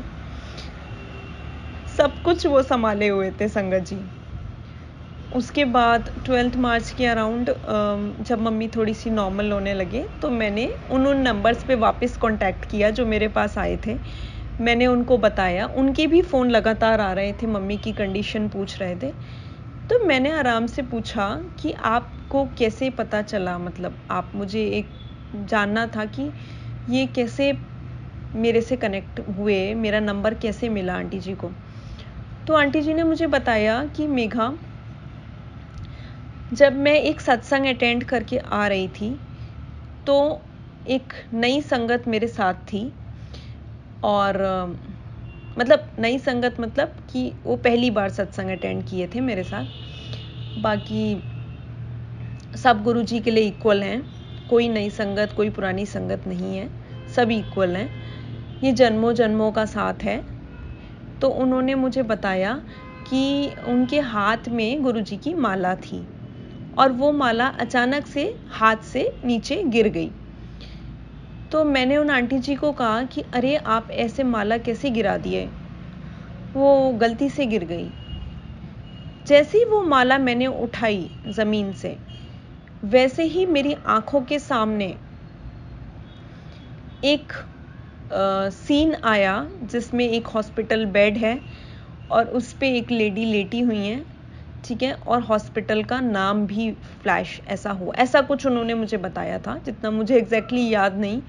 Speaker 2: सब कुछ वो संभाले हुए थे संगत जी। उसके बाद 12 मार्च के अराउंड जब मम्मी थोड़ी सी नॉर्मल होने लगे, तो मैंने उन नंबर्स पे वापस कांटेक्ट किया जो मेरे पास आए थे। मैंने उनको बताया, उनके भी फ़ोन लगातार आ रहे थे, मम्मी की कंडीशन पूछ रहे थे। तो मैंने आराम से पूछा कि आपको कैसे पता चला, मतलब आप, मुझे एक जानना था कि ये कैसे मेरे से कनेक्ट हुए, मेरा नंबर कैसे मिला आंटी जी को। तो आंटी जी ने मुझे बताया कि मेघा, जब मैं एक सत्संग अटेंड करके आ रही थी, तो एक नई संगत मेरे साथ थी। और मतलब नई संगत, मतलब कि वो पहली बार सत्संग अटेंड किए थे मेरे साथ। बाकी सब गुरुजी के लिए इक्वल हैं, कोई नई संगत कोई पुरानी संगत नहीं है, सब इक्वल हैं, ये जन्मों जन्मों का साथ है। तो उन्होंने मुझे बताया कि उनके हाथ में गुरुजी की माला थी और वो माला अचानक से हाथ से नीचे गिर गई। तो मैंने उन आंटी जी को कहा कि अरे आप ऐसे माला कैसे गिरा दिए, वो गलती से गिर गई। जैसे ही वो माला मैंने उठाई ज़मीन से, वैसे ही मेरी आंखों के सामने एक सीन आया जिसमें एक हॉस्पिटल बेड है और उस पे एक लेडी लेटी हुई है, ठीक है, और हॉस्पिटल का नाम भी फ्लैश ऐसा कुछ उन्होंने मुझे बताया था, जितना मुझे एग्जैक्टली याद नहीं,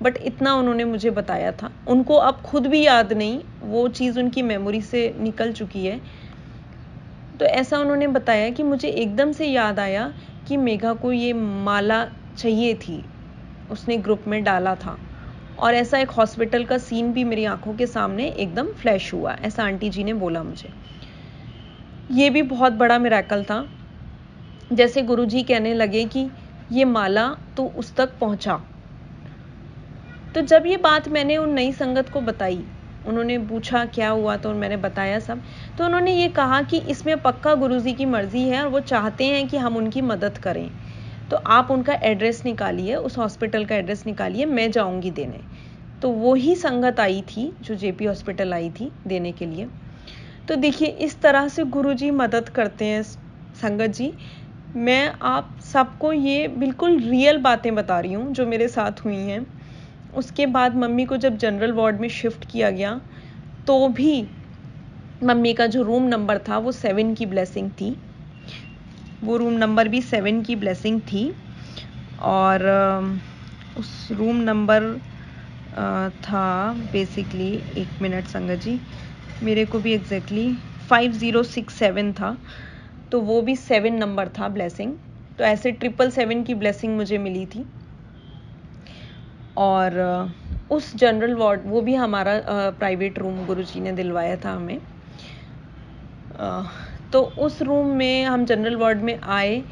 Speaker 2: बट इतना उन्होंने मुझे बताया था। उनको अब खुद भी याद नहीं, वो चीज़ उनकी मेमोरी से निकल चुकी है। तो ऐसा उन्होंने बताया कि मुझे एकदम से याद आया कि मेघा को ये माला चाहिए थी, उसने ग्रुप में डाला था, और ऐसा एक हॉस्पिटल का सीन भी मेरी आंखों के सामने एकदम फ्लैश हुआ, ऐसा आंटी जी ने बोला मुझे। ये भी बहुत बड़ा मिरेकल था। जैसे गुरुजी कहने लगे कि ये माला तो उस तक पहुंचा। तो जब ये बात मैंने उन नई संगत को बताई, उन्होंने पूछा क्या हुआ, तो मैंने बताया सब। तो उन्होंने ये कहा कि इसमें पक्का गुरुजी की मर्जी है और वो चाहते हैं कि हम उनकी मदद करें, तो आप उनका एड्रेस निकालिए, उस हॉस्पिटल का एड्रेस निकालिए, मैं जाऊंगी देने। तो वो ही संगत आई थी जो जेपी हॉस्पिटल आई थी देने के लिए। तो देखिए इस तरह से गुरुजी मदद करते हैं संगत जी। मैं आप सबको ये बिल्कुल रियल बातें बता रही हूँ जो मेरे साथ हुई हैं। उसके बाद मम्मी को जब जनरल वार्ड में शिफ्ट किया गया, तो भी मम्मी का जो रूम नंबर था वो 7 की ब्लेसिंग थी, वो रूम नंबर भी 7 की ब्लेसिंग थी। और उस रूम नंबर था बेसिकली, 1 मिनट संगत जी, मेरे को भी एग्जैक्टली 5067 था, तो वो भी 7 नंबर था ब्लेसिंग। तो ऐसे 777 की ब्लेसिंग मुझे मिली थी। और उस जनरल वार्ड, वो भी हमारा प्राइवेट रूम गुरुजी ने दिलवाया था हमें। तो उस रूम में हम जनरल वार्ड में आए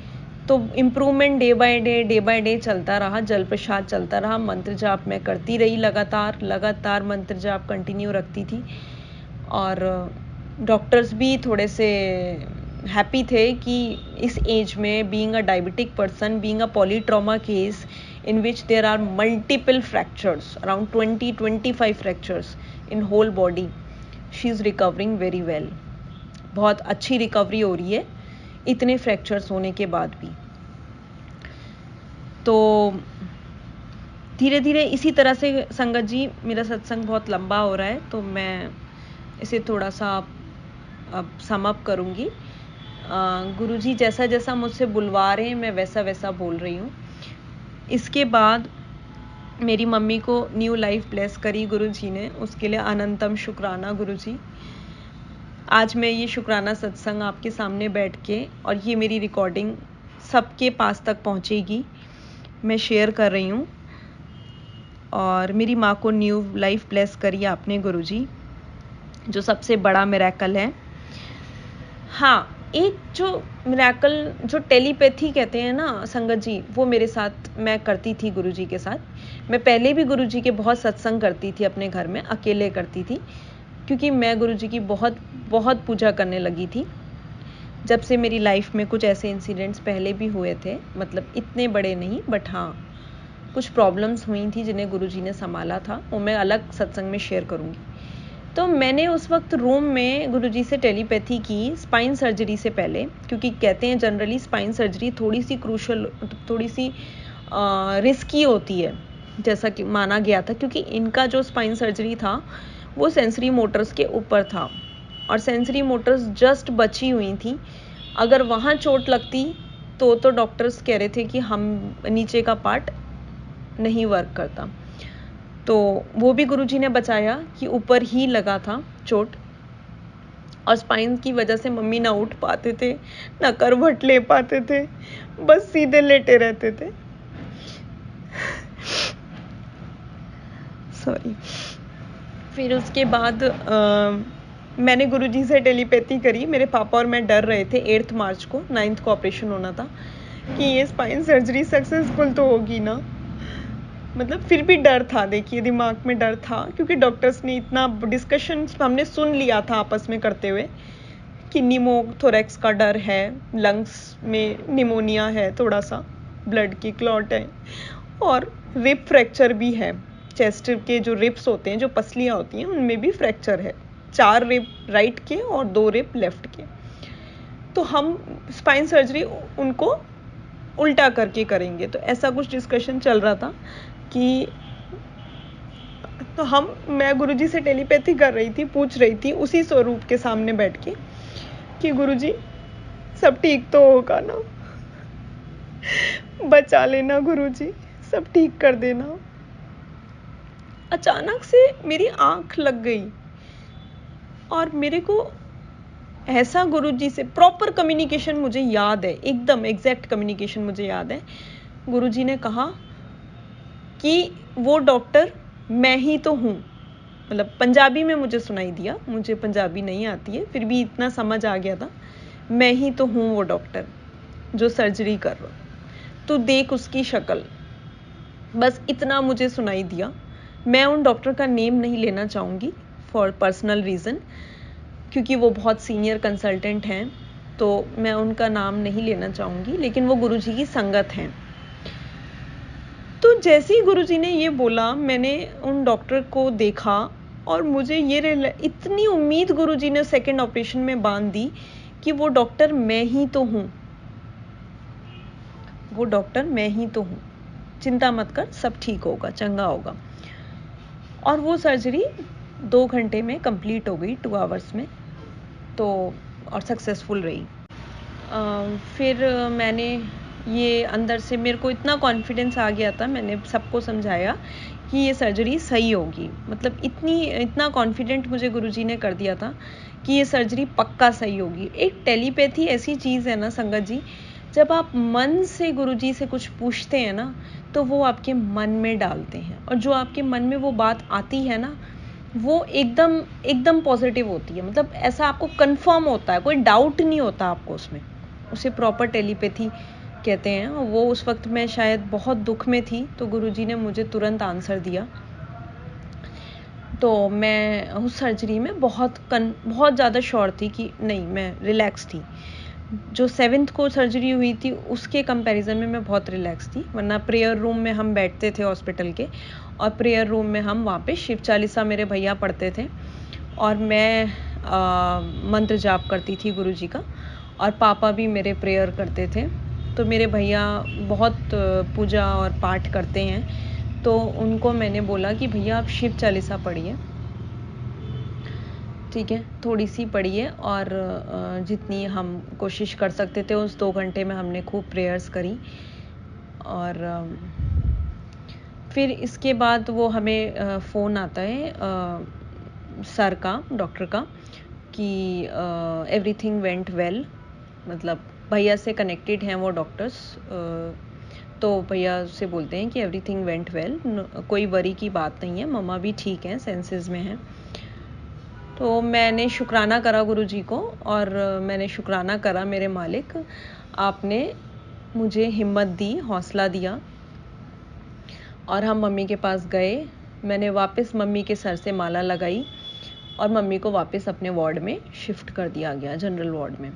Speaker 2: तो इम्प्रूवमेंट डे बाय डे चलता रहा, जल प्रसाद चलता रहा, मंत्र जाप मैं करती रही, लगातार मंत्र जाप कंटिन्यू रखती थी। और डॉक्टर्स भी थोड़े से हैप्पी थे कि इस एज में, being a diabetic person, being a polytrauma case in which there are multiple fractures, around 20-25 fractures in whole body, she is recovering very well, बहुत अच्छी रिकवरी हो रही है इतने फ्रैक्चर्स होने के बाद भी। तो धीरे धीरे इसी तरह से संगत जी मेरा सत्संग बहुत लंबा हो रहा है, तो मैं इसे थोड़ा सा अब सम अप करूँगी। गुरुजी जैसा जैसा मुझसे बुलवा रहे हैं मैं वैसा वैसा बोल रही हूँ। इसके बाद मेरी मम्मी को न्यू लाइफ ब्लेस करी गुरुजी ने, उसके लिए अनंतम शुक्राना गुरुजी। आज मैं ये शुक्राना सत्संग आपके सामने बैठ के, और ये मेरी रिकॉर्डिंग सबके पास तक पहुँचेगी, मैं शेयर कर रही हूँ। और मेरी माँ को न्यू लाइफ ब्लेस करी आपने गुरुजी, जो सबसे बड़ा मिरेकल है। हाँ, एक जो मिरेकल जो टेलीपैथी कहते हैं ना संगत जी, वो मेरे साथ मैं करती थी गुरुजी के साथ। मैं पहले भी गुरुजी के बहुत सत्संग करती थी, अपने घर में अकेले करती थी, क्योंकि मैं गुरुजी की बहुत बहुत पूजा करने लगी थी। जब से मेरी लाइफ में कुछ ऐसे इंसिडेंट्स पहले भी हुए थे, मतलब इतने बड़े नहीं, बट हाँ कुछ प्रॉब्लम्स हुई थी जिन्हें गुरुजी ने संभाला था, वो मैं अलग सत्संग में शेयर करूँगी। तो मैंने उस वक्त रूम में गुरुजी से टेलीपैथी की, स्पाइन सर्जरी से पहले, क्योंकि कहते हैं जनरली स्पाइन सर्जरी थोड़ी सी क्रूशल, थोड़ी सी रिस्की होती है, जैसा कि माना गया था, क्योंकि इनका जो स्पाइन सर्जरी था वो सेंसरी मोटर्स के ऊपर था, और सेंसरी मोटर्स जस्ट बची हुई थी। अगर वहाँ चोट लगती तो डॉक्टर्स कह रहे थे कि हम नीचे का पार्ट नहीं वर्क करता। तो वो भी गुरुजी ने बचाया कि ऊपर ही लगा था चोट, और स्पाइन की वजह से मम्मी ना उठ पाते थे, ना करवट ले पाते थे, बस सीधे लेटे रहते थे। सॉरी। फिर उसके बाद मैंने गुरुजी से टेलीपैथी करी। मेरे पापा और मैं डर रहे थे 8 मार्च को, 9 को ऑपरेशन होना था, कि ये स्पाइन सर्जरी सक्सेसफुल तो होगी ना। मतलब फिर भी डर था, देखिए दिमाग में डर था, क्योंकि डॉक्टर्स ने इतना डिस्कशन हमने सुन लिया था आपस में करते हुए कि निमोथोरेक्स का डर है, लंग्स में निमोनिया है, थोड़ा सा ब्लड की क्लॉट है, और रिब फ्रैक्चर भी है। चेस्ट के जो रिब्स होते हैं, जो पसलियाँ होती हैं, उनमें भी फ्रैक्चर है, 4 रिब राइट के और 2 रिब लेफ्ट के। तो हम स्पाइन सर्जरी उनको उल्टा करके करेंगे। तो ऐसा कुछ डिस्कशन चल रहा था कि तो मैं गुरुजी से टेलीपैथी कर रही थी, पूछ रही थी उसी स्वरूप के सामने बैठ के कि गुरुजी सब ठीक तो होगा ना, बचा लेना गुरुजी, सब ठीक कर देना। अचानक से मेरी आंख लग गई और मेरे को ऐसा गुरुजी से प्रॉपर कम्युनिकेशन मुझे याद है, एकदम एग्जैक्ट कम्युनिकेशन मुझे याद है। गुरुजी ने कहा कि वो डॉक्टर मैं ही तो हूँ। मतलब पंजाबी में मुझे सुनाई दिया, मुझे पंजाबी नहीं आती है, फिर भी इतना समझ आ गया था, मैं ही तो हूँ वो डॉक्टर जो सर्जरी कर रहा, तू देख उसकी शक्ल। बस इतना मुझे सुनाई दिया। मैं उन डॉक्टर का नेम नहीं लेना चाहूँगी फॉर पर्सनल रीज़न, क्योंकि वो बहुत सीनियर कंसल्टेंट हैं, तो मैं उनका नाम नहीं लेना चाहूँगी, लेकिन वो गुरुजी की संगत हैं। तो जैसे ही गुरुजी ने ये बोला, मैंने उन डॉक्टर को देखा और मुझे ये इतनी उम्मीद गुरुजी ने सेकंड ऑपरेशन में बांध दी कि वो डॉक्टर मैं ही तो हूँ, वो डॉक्टर मैं ही तो हूँ, चिंता मत कर, सब ठीक होगा, चंगा होगा। और वो सर्जरी 2 घंटे में कंप्लीट हो गई, 2 आवर्स में, तो और सक्सेसफुल रही। फिर मैंने ये अंदर से मेरे को इतना कॉन्फिडेंस आ गया था, मैंने सबको समझाया कि ये सर्जरी सही होगी। मतलब इतना कॉन्फिडेंट मुझे गुरुजी ने कर दिया था कि ये सर्जरी पक्का सही होगी। एक टेलीपैथी ऐसी चीज़ है ना संगत जी, जब आप मन से गुरुजी से कुछ पूछते हैं ना, तो वो आपके मन में डालते हैं, और जो आपके मन में वो बात आती है ना, वो एकदम एकदम पॉजिटिव होती है। मतलब ऐसा आपको कंफर्म होता है, कोई डाउट नहीं होता आपको उसमें। उसे प्रॉपर टेलीपैथी कहते हैं। वो उस वक्त मैं शायद बहुत दुख में थी, तो गुरुजी ने मुझे तुरंत आंसर दिया। तो मैं उस सर्जरी में बहुत ज़्यादा श्योर थी कि नहीं, मैं रिलैक्स थी। जो 7th को सर्जरी हुई थी उसके कंपैरिजन में मैं बहुत रिलैक्स थी, वरना प्रेयर रूम में हम बैठते थे हॉस्पिटल के, और प्रेयर रूम में हम वहाँ पे शिव चालीसा मेरे भैया पढ़ते थे, और मैं मंत्र जाप करती थी गुरुजी का, और पापा भी मेरे प्रेयर करते थे। तो मेरे भैया बहुत पूजा और पाठ करते हैं, तो उनको मैंने बोला कि भैया आप शिव चालीसा पढ़िए, ठीक है, थोड़ी सी पढ़िए, और जितनी हम कोशिश कर सकते थे उस 2 घंटे में हमने खूब प्रेयर्स करी। और फिर इसके बाद वो हमें फ़ोन आता है सर का, डॉक्टर का, कि एवरीथिंग वेंट वेल। मतलब भैया से कनेक्टेड हैं वो डॉक्टर्स, तो भैया से बोलते हैं कि एवरीथिंग वेंट वेल, कोई वरी की बात नहीं है, मम्मा भी ठीक हैं, सेंसेस में हैं। तो मैंने शुक्राना करा गुरुजी को, और मैंने शुक्राना करा मेरे मालिक, आपने मुझे हिम्मत दी, हौसला दिया। और हम मम्मी के पास गए, मैंने वापस मम्मी के सर से माला लगाई, और मम्मी को वापस अपने वार्ड में शिफ्ट कर दिया गया, जनरल वार्ड में।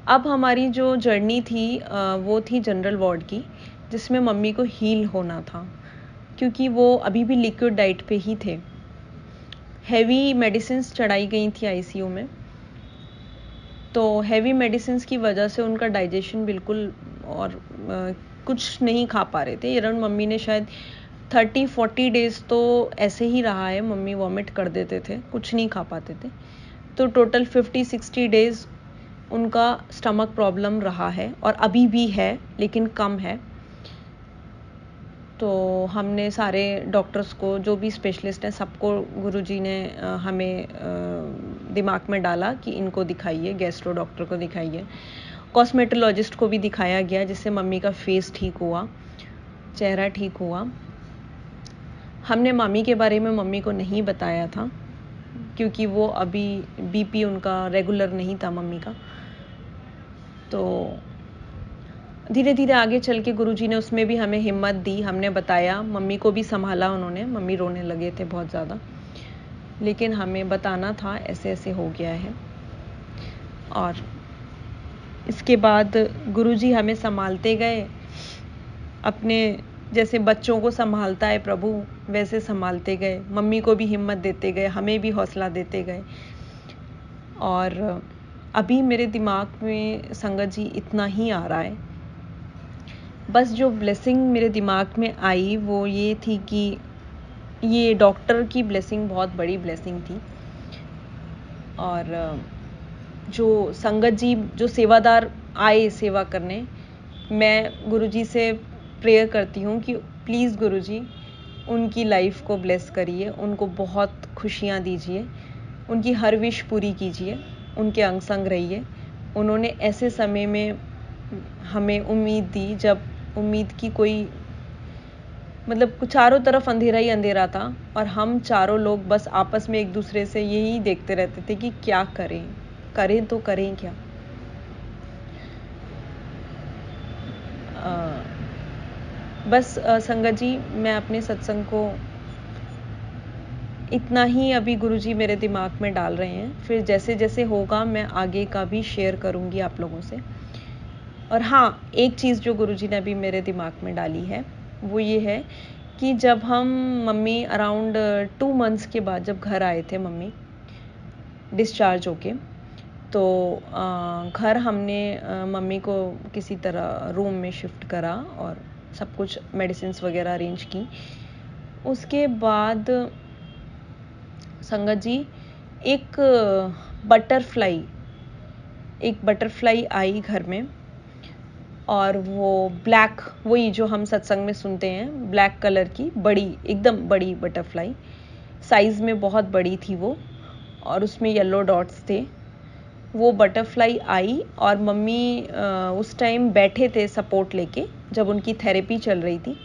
Speaker 2: अब हमारी जो जर्नी थी वो थी जनरल वार्ड की, जिसमें मम्मी को हील होना था, क्योंकि वो अभी भी लिक्विड डाइट पे ही थे। हैवी मेडिसिन्स चढ़ाई गई थी आईसीयू में, तो हैवी मेडिसिन्स की वजह से उनका डाइजेशन बिल्कुल, और कुछ नहीं खा पा रहे थे। अराउंड मम्मी ने शायद 30-40 डेज तो ऐसे ही रहा है, मम्मी वॉमिट कर देते थे, कुछ नहीं खा पाते थे। तो टोटल 50-60 डेज उनका स्टमक प्रॉब्लम रहा है, और अभी भी है, लेकिन कम है। तो हमने सारे डॉक्टर्स को, जो भी स्पेशलिस्ट हैं, सबको गुरुजी ने हमें दिमाग में डाला कि इनको दिखाइए, गैस्ट्रो डॉक्टर को दिखाइए, कॉस्मेटोलॉजिस्ट को भी दिखाया गया, जिससे मम्मी का फेस ठीक हुआ, चेहरा ठीक हुआ। हमने मामी के बारे में मम्मी को नहीं बताया था, क्योंकि वो अभी बीपी उनका रेगुलर नहीं था मम्मी का। तो धीरे धीरे आगे चल के गुरुजी ने उसमें भी हमें हिम्मत दी, हमने बताया, मम्मी को भी संभाला उन्होंने, मम्मी रोने लगे थे बहुत ज़्यादा, लेकिन हमें बताना था ऐसे ऐसे हो गया है। और इसके बाद गुरुजी हमें संभालते गए, अपने जैसे बच्चों को संभालता है प्रभु वैसे संभालते गए, मम्मी को भी हिम्मत देते गए, हमें भी हौसला देते गए। और अभी मेरे दिमाग में संगत जी इतना ही आ रहा है, बस जो ब्लेसिंग मेरे दिमाग में आई वो ये थी कि ये डॉक्टर की ब्लेसिंग बहुत बड़ी ब्लेसिंग थी। और जो संगत जी जो सेवादार आए सेवा करने, मैं गुरुजी से प्रेयर करती हूँ कि प्लीज़ गुरुजी उनकी लाइफ को ब्लेस करिए, उनको बहुत खुशियाँ दीजिए, उनकी हर विश पूरी कीजिए, उनके अंग संग रहिए। उन्होंने ऐसे समय में हमें उम्मीद दी जब उम्मीद की कोई मतलब चारों तरफ अंधेरा ही अंधेरा था, और हम चारों लोग बस आपस में एक दूसरे से यही देखते रहते थे कि क्या करें, करें तो करें क्या। बस संगत जी मैं अपने सत्संग को इतना ही अभी गुरुजी मेरे दिमाग में डाल रहे हैं, फिर जैसे जैसे होगा मैं आगे का भी शेयर करूंगी आप लोगों से। और हाँ, एक चीज़ जो गुरुजी ने अभी मेरे दिमाग में डाली है वो ये है कि जब हम मम्मी अराउंड 2 मंथ्स के बाद जब घर आए थे मम्मी डिस्चार्ज होके, तो घर हमने मम्मी को किसी तरह रूम में शिफ्ट करा और सब कुछ मेडिसिन्स वगैरह अरेंज की। उसके बाद संगत जी एक बटरफ्लाई आई घर में, और वो ब्लैक, वही जो हम सत्संग में सुनते हैं, ब्लैक कलर की बड़ी एकदम बड़ी बटरफ्लाई, साइज़ में बहुत बड़ी थी वो, और उसमें येलो डॉट्स थे। वो बटरफ्लाई आई और मम्मी उस टाइम बैठे थे सपोर्ट लेके जब उनकी थेरेपी चल रही थी,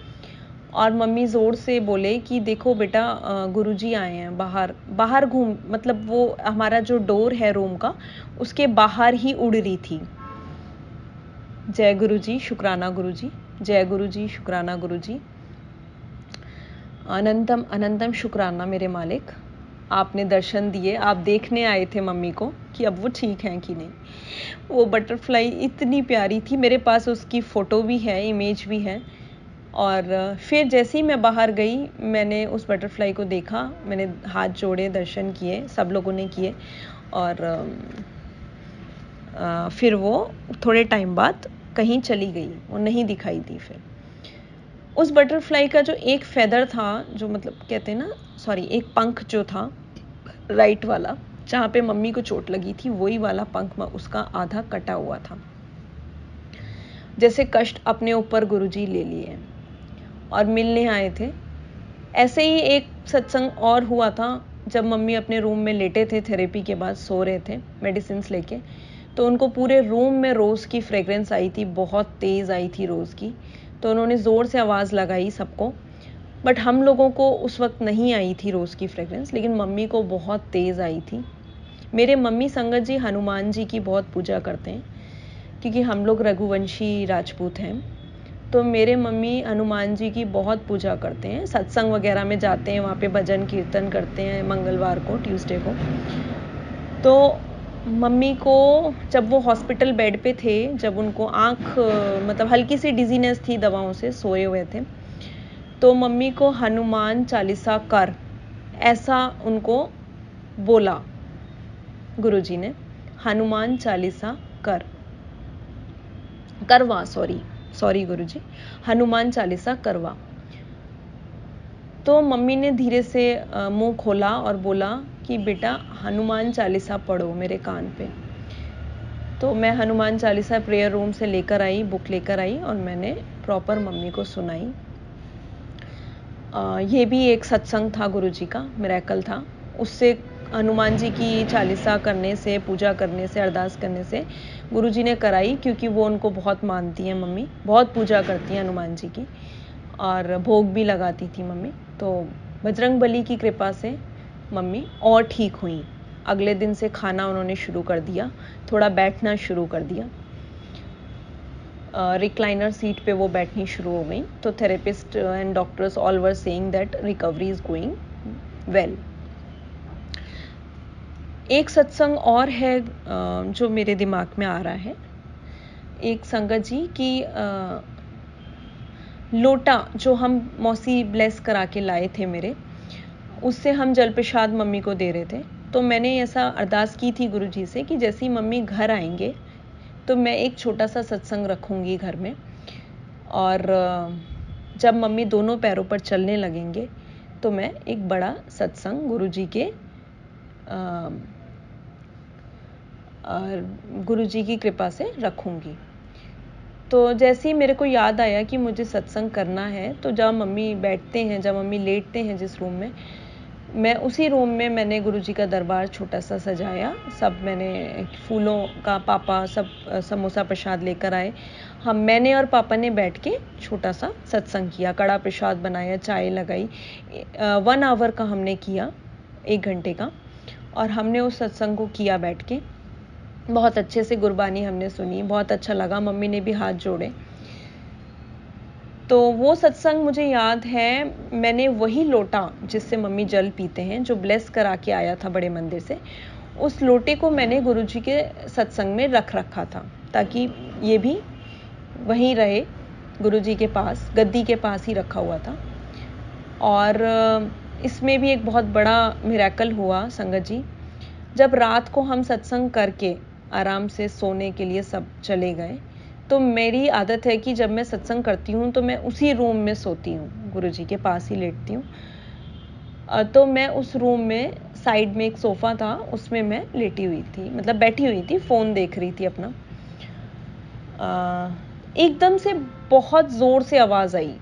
Speaker 2: और मम्मी ज़ोर से बोले कि देखो बेटा गुरुजी आए हैं, बाहर बाहर घूम, मतलब वो हमारा जो डोर है रूम का उसके बाहर ही उड़ रही थी। जय गुरुजी, शुक्राना गुरुजी, जय गुरुजी, शुक्राना गुरुजी, अनंतम अनंतम शुक्राना मेरे मालिक, आपने दर्शन दिए, आप देखने आए थे मम्मी को कि अब वो ठीक हैं कि नहीं। वो बटरफ्लाई इतनी प्यारी थी, मेरे पास उसकी फ़ोटो भी है, इमेज भी है। और फिर जैसे ही मैं बाहर गई मैंने उस बटरफ्लाई को देखा, मैंने हाथ जोड़े, दर्शन किए, सब लोगों ने किए, और फिर वो थोड़े टाइम बाद कहीं चली गई, वो नहीं दिखाई दी। फिर उस बटरफ्लाई का जो एक फेदर था, जो मतलब कहते हैं ना, सॉरी, एक पंख जो था राइट वाला, जहाँ पे मम्मी को चोट लगी थी, वही वाला पंख उसका आधा कटा हुआ था। जैसे कष्ट अपने ऊपर गुरुजी ले लिए और मिलने आए थे। ऐसे ही एक सत्संग और हुआ था जब मम्मी अपने रूम में लेटे थे, थेरेपी के बाद सो रहे थे मेडिसिन्स लेके, तो उनको पूरे रूम में रोज़ की फ्रेग्रेंस आई थी, बहुत तेज़ आई थी रोज़ की। तो उन्होंने ज़ोर से आवाज़ लगाई सबको, बट हम लोगों को उस वक्त नहीं आई थी रोज़ की फ्रेग्रेंस, लेकिन मम्मी को बहुत तेज़ आई थी। मेरे मम्मी संगत जी हनुमान जी की बहुत पूजा करते हैं, क्योंकि हम लोग रघुवंशी राजपूत हैं, तो मेरे मम्मी हनुमान जी की बहुत पूजा करते हैं, सत्संग वगैरह में जाते हैं, वहाँ पे भजन कीर्तन करते हैं मंगलवार को, ट्यूसडे को। तो मम्मी को जब वो हॉस्पिटल बेड पे थे, जब उनको आँख मतलब हल्की सी डिजीनेस थी, दवाओं से सोए हुए थे, तो मम्मी को हनुमान चालीसा कर, ऐसा उनको बोला गुरुजी ने, हनुमान चालीसा करवा, सॉरी गुरुजी, हनुमान चालीसा करवा। तो मम्मी ने धीरे से मुंह खोला और बोला कि बेटा हनुमान चालीसा पढ़ो मेरे कान पे। तो मैं हनुमान चालीसा प्रेयर रूम से लेकर आई, बुक लेकर आई, और मैंने प्रॉपर मम्मी को सुनाई। ये भी एक सत्संग था गुरुजी का, मिरेकल था। उससे हनुमान जी की चालीसा करने से, पूजा करने से, अरदास करने से गुरुजी ने कराई, क्योंकि वो उनको बहुत मानती हैं मम्मी, बहुत पूजा करती हैं हनुमान जी की, और भोग भी लगाती थी मम्मी। तो बजरंग बली की कृपा से मम्मी और ठीक हुई। अगले दिन से खाना उन्होंने शुरू कर दिया, थोड़ा बैठना शुरू कर दिया, रिक्लाइनर सीट पे वो बैठनी शुरू हो गई। तो therapist and doctors all were saying that recovery is going well. एक सत्संग और है जो मेरे दिमाग में आ रहा है। एक संगत जी की लोटा जो हम मौसी ब्लेस करा के लाए थे मेरे, उससे हम जल प्रसाद मम्मी को दे रहे थे। तो मैंने ऐसा अरदास की थी गुरुजी से कि जैसे ही मम्मी घर आएंगे तो मैं एक छोटा सा सत्संग रखूंगी घर में, और जब मम्मी दोनों पैरों पर चलने लगेंगे तो मैं एक बड़ा सत्संग गुरुजी के गुरुजी की कृपा से रखूंगी। तो जैसे ही मेरे को याद आया कि मुझे सत्संग करना है, तो जब मम्मी बैठते हैं, जब मम्मी लेटते हैं जिस रूम में, मैं उसी रूम में मैंने गुरुजी का दरबार छोटा सा सजाया। सब मैंने फूलों का, पापा सब समोसा प्रसाद लेकर आए। मैंने और पापा ने बैठ के छोटा सा सत्संग किया, कड़ा प्रसाद बनाया, चाय लगाई। 1 आवर का हमने किया, 1 घंटे का, और हमने उस सत्संग को किया बैठ के। बहुत अच्छे से गुरबानी हमने सुनी, बहुत अच्छा लगा, मम्मी ने भी हाथ जोड़े। तो वो सत्संग मुझे याद है, मैंने वही लोटा जिससे मम्मी जल पीते हैं, जो ब्लेस करा के आया था बड़े मंदिर से, उस लोटे को मैंने गुरुजी के सत्संग में रख रखा था, ताकि ये भी वहीं रहे, गुरुजी के पास, गद्दी के पास ही रखा हुआ था। और इसमें भी एक बहुत बड़ा मिरेकल हुआ संगत जी। जब रात को हम सत्संग करके आराम से सोने के लिए सब चले गए, तो मेरी आदत है कि जब मैं सत्संग करती हूँ तो मैं उसी रूम में सोती हूँ, गुरुजी के पास ही लेटती हूँ। तो मैं उस रूम में साइड में एक सोफा था, उसमें मैं लेटी हुई थी, मतलब बैठी हुई थी, फोन देख रही थी अपना। एकदम से बहुत जोर से आवाज आई,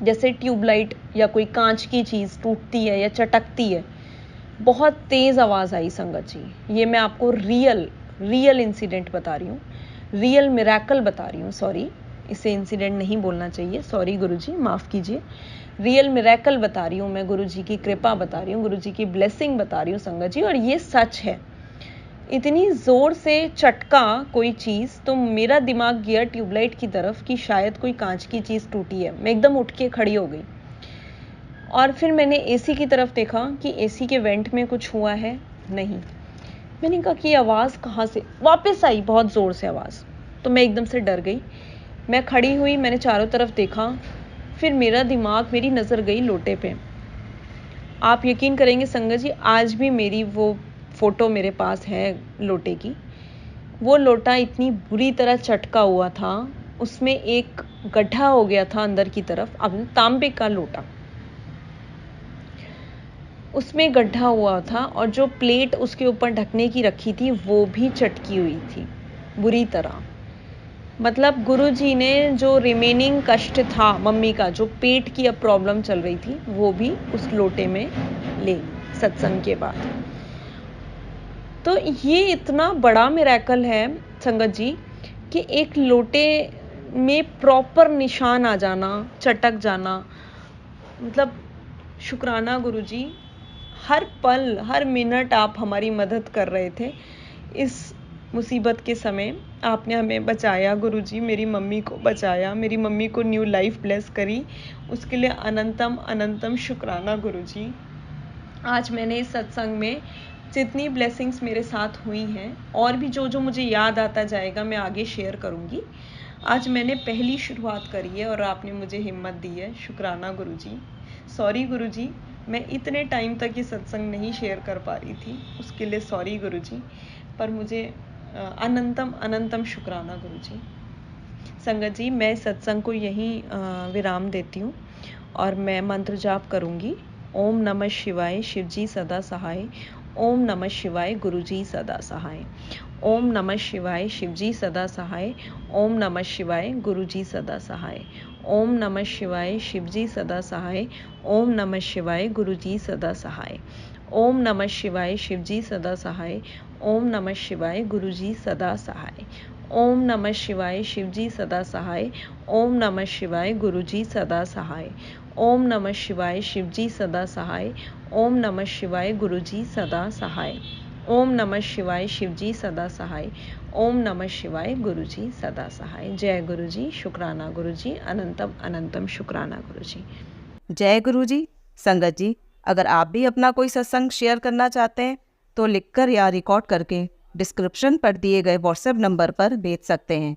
Speaker 2: जैसे ट्यूबलाइट या कोई कांच की चीज टूटती है या चटकती है। बहुत तेज आवाज आई संगत जी। ये मैं आपको रियल इंसिडेंट बता रही हूँ, रियल मिरेकल बता रही हूँ। सॉरी, इसे इंसिडेंट नहीं बोलना चाहिए, सॉरी गुरुजी, माफ कीजिए। रियल मिरेकल बता रही हूँ मैं, गुरुजी की कृपा बता रही हूँ, गुरुजी की ब्लेसिंग बता रही हूँ संगत जी, और ये सच है। इतनी जोर से चटका कोई चीज, तो मेरा दिमाग गया ट्यूबलाइट की तरफ कि शायद कोई कांच की चीज टूटी है। मैं एकदम उठ के खड़ी हो गई, और फिर मैंने एसी की तरफ देखा कि एसी के वेंट में कुछ हुआ है, नहीं। मैंने कहा कि आवाज़ कहाँ से वापस आई, बहुत ज़ोर से आवाज़। तो मैं एकदम से डर गई, मैं खड़ी हुई, मैंने चारों तरफ देखा, फिर मेरा दिमाग, मेरी नज़र गई लोटे पे। आप यकीन करेंगे संगत जी, आज भी मेरी वो फोटो मेरे पास है लोटे की। वो लोटा इतनी बुरी तरह चटका हुआ था, उसमें एक गड्ढा हो गया था अंदर की तरफ। अब तांबे का लोटा, उसमें गड्ढा हुआ था, और जो प्लेट उसके ऊपर ढकने की रखी थी वो भी चटकी हुई थी बुरी तरह। मतलब गुरुजी ने जो रिमेनिंग कष्ट था मम्मी का, जो पेट की अब प्रॉब्लम चल रही थी, वो भी उस लोटे में ले सत्संग के बाद। तो ये इतना बड़ा मिरेकल है संगत जी कि एक लोटे में प्रॉपर निशान आ जाना, चटक जाना। मतलब शुक्राना गुरुजी, हर पल हर मिनट आप हमारी मदद कर रहे थे। इस मुसीबत के समय आपने हमें बचाया गुरुजी, मेरी मम्मी को बचाया, मेरी मम्मी को न्यू लाइफ ब्लेस करी, उसके लिए अनंतम अनंतम शुक्राना गुरुजी। आज मैंने इस सत्संग में जितनी ब्लेसिंग्स मेरे साथ हुई हैं, और भी जो जो मुझे याद आता जाएगा मैं आगे शेयर करूँगी। आज मैंने पहली शुरुआत करी है और आपने मुझे हिम्मत दी है, शुक्राना गुरुजी। सॉरी गुरुजी, मैं इतने टाइम तक ये सत्संग नहीं शेयर कर पा रही थी, उसके लिए सॉरी गुरुजी, पर मुझे अनंतम अनंतम शुक्राना गुरुजी। संगत जी, मैं सत्संग को यहीं विराम देती हूँ, और मैं मंत्र जाप करूँगी। ओम नमः शिवाय, शिवजी सदा सहाय। ओम नमः शिवाय, गुरुजी सदा सहाय। ओम नमः शिवाय, शिवजी सदा सहाय। ओम नमः शिवाय, गुरुजी सदा सहाय। ओम नमः शिवाय, शिवजी सदा सहाय। ओम नमः शिवाय, गुरुजी सदा सहाय। ओम नमः शिवाय, शिवजी सदा सहाय। ओम नमः शिवाय, गुरुजी सदा सहाय। ओम नमः शिवाय, शिवजी सदा सहाय। ओम नमः शिवाय, गुरुजी सदा सहाय। ओम नमः शिवाय शिवजी सदा सहाय। ओम नमः शिवाय गुरुजी सदा सहाय। ओम नमः शिवाय शिवजी सदा सहाय। ओम नमः शिवाय गुरुजी सदा सहाय। जय गुरुजी, शुक्राना गुरुजी, अनंतम अनंतम शुक्राना गुरुजी।
Speaker 1: जय गुरु जी। संगत जी, अगर आप भी अपना कोई सत्संग शेयर करना चाहते हैं तो लिखकर या रिकॉर्ड करके डिस्क्रिप्शन पर दिए गए व्हाट्सएप नंबर पर भेज सकते हैं।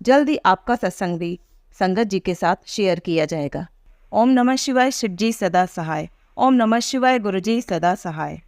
Speaker 1: जल्द ही आपका सत्संग भी संगत जी के साथ शेयर किया जाएगा। ओम नमः शिवाय शिवजी सदा सहाय। ओम नमः शिवाय गुरुजी सदा सहाय।